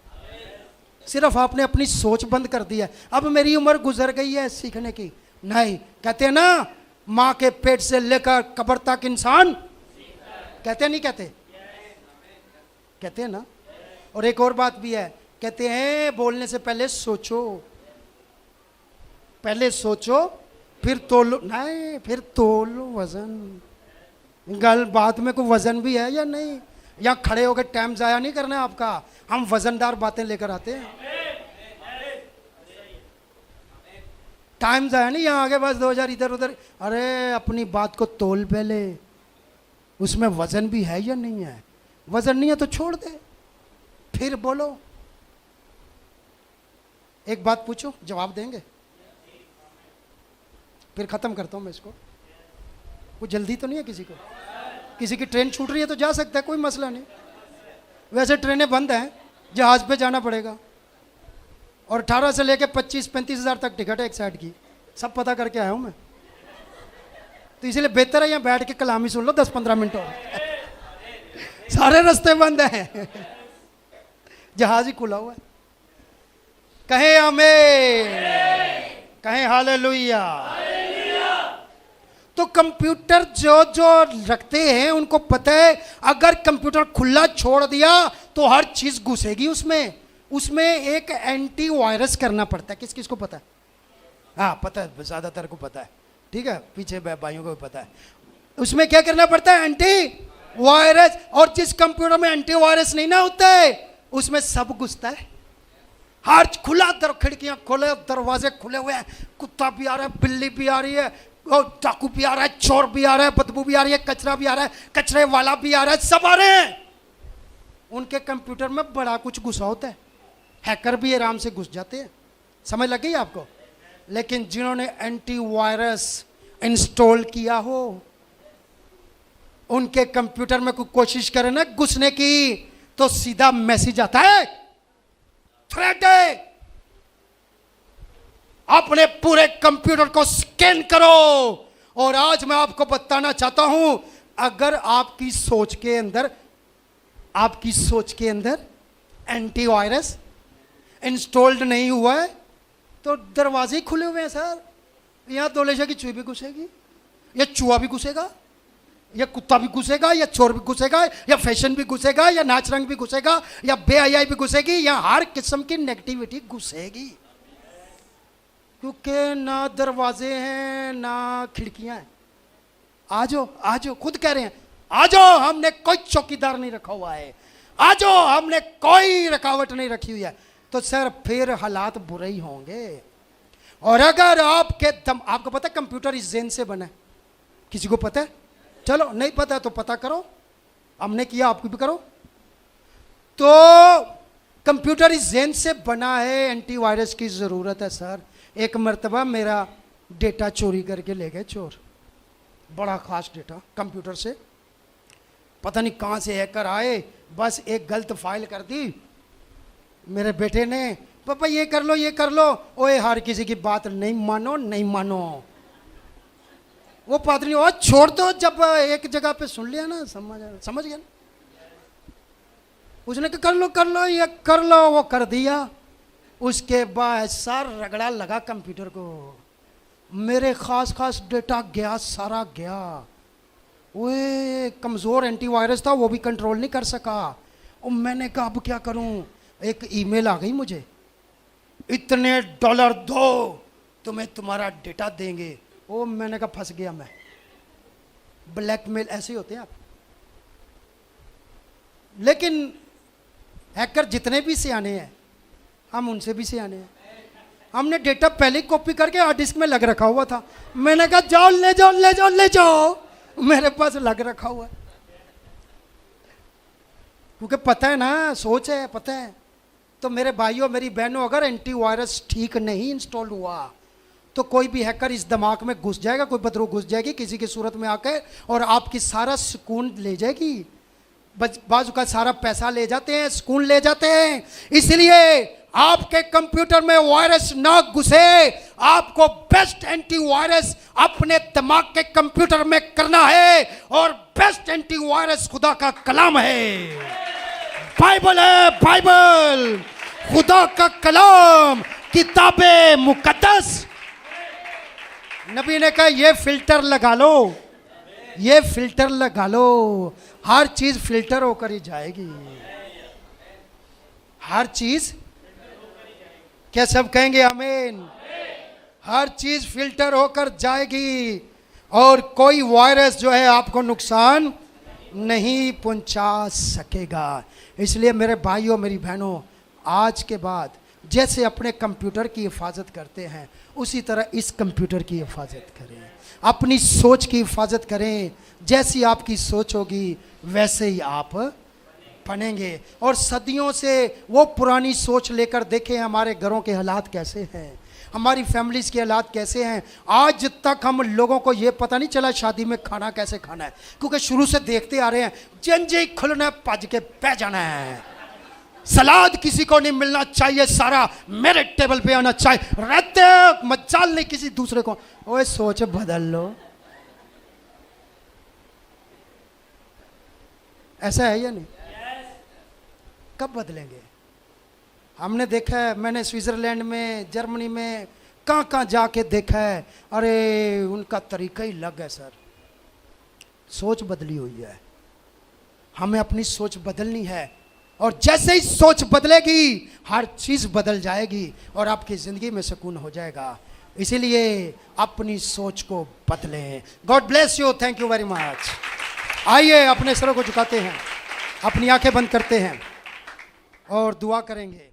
सिर्फ आपने अपनी सोच बंद कर दी है। अब मेरी उम्र गुजर गई है सीखने की। नहीं, कहते हैं ना माँ के पेट से लेकर कब्र तक इंसान, कहते नहीं कहते, कहते हैं ना। और एक और बात भी है, कहते हैं बोलने से पहले सोचो, पहले सोचो फिर तोलो। नहीं, फिर तोलो वजन। गल बात में कोई वजन भी है या नहीं? या खड़े होकर टाइम जाया नहीं करना है आपका। हम वजनदार बातें लेकर आते हैं। टाइम जाया नहीं यहाँ आगे बस 2000 इधर उधर। अरे अपनी बात को तोल पहले, उसमें वजन भी है या नहीं है। वजन नहीं है तो छोड़ दे, फिर बोलो। एक बात पूछो, जवाब देंगे? फिर खत्म करता हूं मैं इसको। कुछ जल्दी तो नहीं है किसी को? किसी की ट्रेन छूट रही है तो जा सकता है, कोई मसला नहीं। वैसे ट्रेनें बंद हैं, जहाज पे जाना पड़ेगा। और 18 से लेके 25-35 हज़ार तक टिकट है एक साइड की। सब पता करके आया हूं मैं। तो इसलिए बेहतर है यहाँ बैठ के कलामी सुन लो 10-15 मिनट और। सारे रास्ते बंद हैं, जहाज ही खुला हुआ है। कहें आमीन, कहें हालेलुया। तो कंप्यूटर जो जो रखते हैं उनको पता है अगर कंप्यूटर खुला छोड़ दिया तो हर चीज घुसेगी उसमें। उसमें एक एंटी वायरस करना पड़ता है। किस किस को पता है? हाँ पता है, ज्यादातर को पता है। ठीक है, पीछे भाइयों को भी पता है। उसमें क्या करना पड़ता है? Anti virus. और जिस कंप्यूटर में एंटी वायरस नहीं ना होता है उसमें सब घुसता है। हर खुला खिड़कियां खोले, दरवाजे खुले हुए हैं, कुत्ता भी आ रहा है, बिल्ली भी आ रही है, डाकू भी आ रहा है, चोर भी आ रहा है, बदबू भी आ रही है, कचरा भी आ रहा है, कचरे वाला भी आ रहा है, सब आ रहे हैं। उनके कंप्यूटर में बड़ा कुछ घुसा होता है। हैकर भी आराम से घुस जाते हैं। समझ लग गई आपको? लेकिन जिन्होंने एंटी वायरस इंस्टॉल किया हो उनके कंप्यूटर में कोई कोशिश करे ना घुसने की तो सीधा मैसेज आता है, थ्रेट है, अपने पूरे कंप्यूटर को स्कैन करो। और आज मैं आपको बताना चाहता हूं, अगर आपकी सोच के अंदर एंटी वायरस इंस्टॉल्ड नहीं हुआ है तो दरवाजे ही खुले हुए हैं सर। यहां दोलेशा की चूही भी घुसेगी, या चूहा भी घुसेगा, या कुत्ता भी घुसेगा, या चोर भी घुसेगा, या फैशन भी घुसेगा, या नाच रंग भी घुसेगा, या बेहयाई भी घुसेगी, या हर किस्म की नेगेटिविटी घुसेगी। क्योंकि ना दरवाजे हैं ना खिड़कियां हैं। आ जाओ, खुद कह रहे हैं आ जाओ, हमने कोई चौकीदार नहीं रखा हुआ है, आ जाओ, हमने कोई रुकावट नहीं रखी हुई है। तो सर फिर हालात बुरे ही होंगे। और अगर आपको पता है कंप्यूटर इस जेन से बना है? किसी को पता है? चलो नहीं पता तो पता करो, हमने किया, आपको भी करो। तो कंप्यूटर इस जेन से बना है, एंटीवायरस की जरूरत है सर। एक मर्तबा मेरा डेटा चोरी करके ले गए चोर, बड़ा खास डेटा कंप्यूटर से। पता नहीं कहां से हैकर आए, बस एक गलत फाइल कर दी। मेरे बेटे ने, पापा ये कर लो, ये कर लो। ओए हर किसी की बात नहीं मानो। वो पादरी और छोड़ दो, जब एक जगह पे सुन लिया ना, समझ गया ना। उसने कहा कर लो ये कर लो, वो कर दिया। उसके बाद सर रगड़ा लगा कंप्यूटर को, मेरे खास डेटा गया, सारा गया। वो कमजोर एंटीवायरस था, वो भी कंट्रोल नहीं कर सका। और मैंने कहा अब क्या करूं? एक ईमेल आ गई मुझे, इतने $, दो तुम्हें तुम्हारा डेटा देंगे। ओ मैंने कहा फंस गया मैं। ब्लैकमेल ऐसे ही होते हैं आप। लेकिन हैकर जितने भी सियाने हैं, हम उनसे भी सियाने हैं। हमने डेटा पहले ही कॉपी करके हार्ड डिस्क में लग रखा हुआ था। मैंने कहा जाओ ले जाओ, मेरे पास लग रखा हुआ है। क्योंकि पता है ना, सोच है, पता है। तो मेरे भाइयों मेरी बहनों, अगर एंटीवायरस ठीक नहीं इंस्टॉल हुआ तो कोई भी हैकर इस दिमाग में घुस जाएगा, कोई बदरू घुस जाएगी किसी की सूरत में आकर और आपकी सारा सुकून ले जाएगी। बाजू का सारा पैसा ले जाते हैं, सुकून ले जाते हैं। इसलिए आपके कंप्यूटर में वायरस ना घुसे, आपको बेस्ट एंटीवायरस अपने दिमाग के कंप्यूटर में करना है, और बेस्ट एंटीवायरस खुदा का कलाम है, बाइबल है। बाइबल खुदा का कलाम, किताबे मुकद्दस। नबी ने कहा ये फिल्टर लगा लो, ये फिल्टर लगा लो, हर चीज फिल्टर होकर ही जाएगी, हर चीज। क्या सब कहेंगे आमीन? हर चीज फिल्टर होकर जाएगी और कोई वायरस जो है आपको नुकसान नहीं पहुंचा सकेगा। इसलिए मेरे भाइयों मेरी बहनों, आज के बाद जैसे अपने कंप्यूटर की हिफाजत करते हैं उसी तरह इस कंप्यूटर की हिफाजत करें, अपनी सोच की हिफाजत करें। जैसी आपकी सोच होगी वैसे ही आप बनेंगे। और सदियों से वो पुरानी सोच लेकर देखें हमारे घरों के हालात कैसे हैं, हमारी फैमिलीज के हालात कैसे हैं। आज तक हम लोगों को ये पता नहीं चला शादी में खाना कैसे खाना है, क्योंकि शुरू से देखते आ रहे हैं जंजे खुलना भज के बह जाना है। सलाद किसी को नहीं मिलना चाहिए, सारा मेरे टेबल पे आना चाहिए, रहते मजाल नहीं किसी दूसरे को। ओए सोच बदल लो। ऐसा है या नहीं? कब बदलेंगे? हमने देखा है, मैंने स्विट्जरलैंड में, जर्मनी में, कहाँ कहाँ जाके देखा है, अरे उनका तरीका ही अलग है सर। सोच बदली हुई है, हमें अपनी सोच बदलनी है, और जैसे ही सोच बदलेगी हर चीज बदल जाएगी और आपकी जिंदगी में सुकून हो जाएगा। इसीलिए अपनी सोच को बदलें। God bless you, thank you very much. आइए अपने सरों को झुकाते हैं, अपनी आंखें बंद करते हैं और दुआ करेंगे।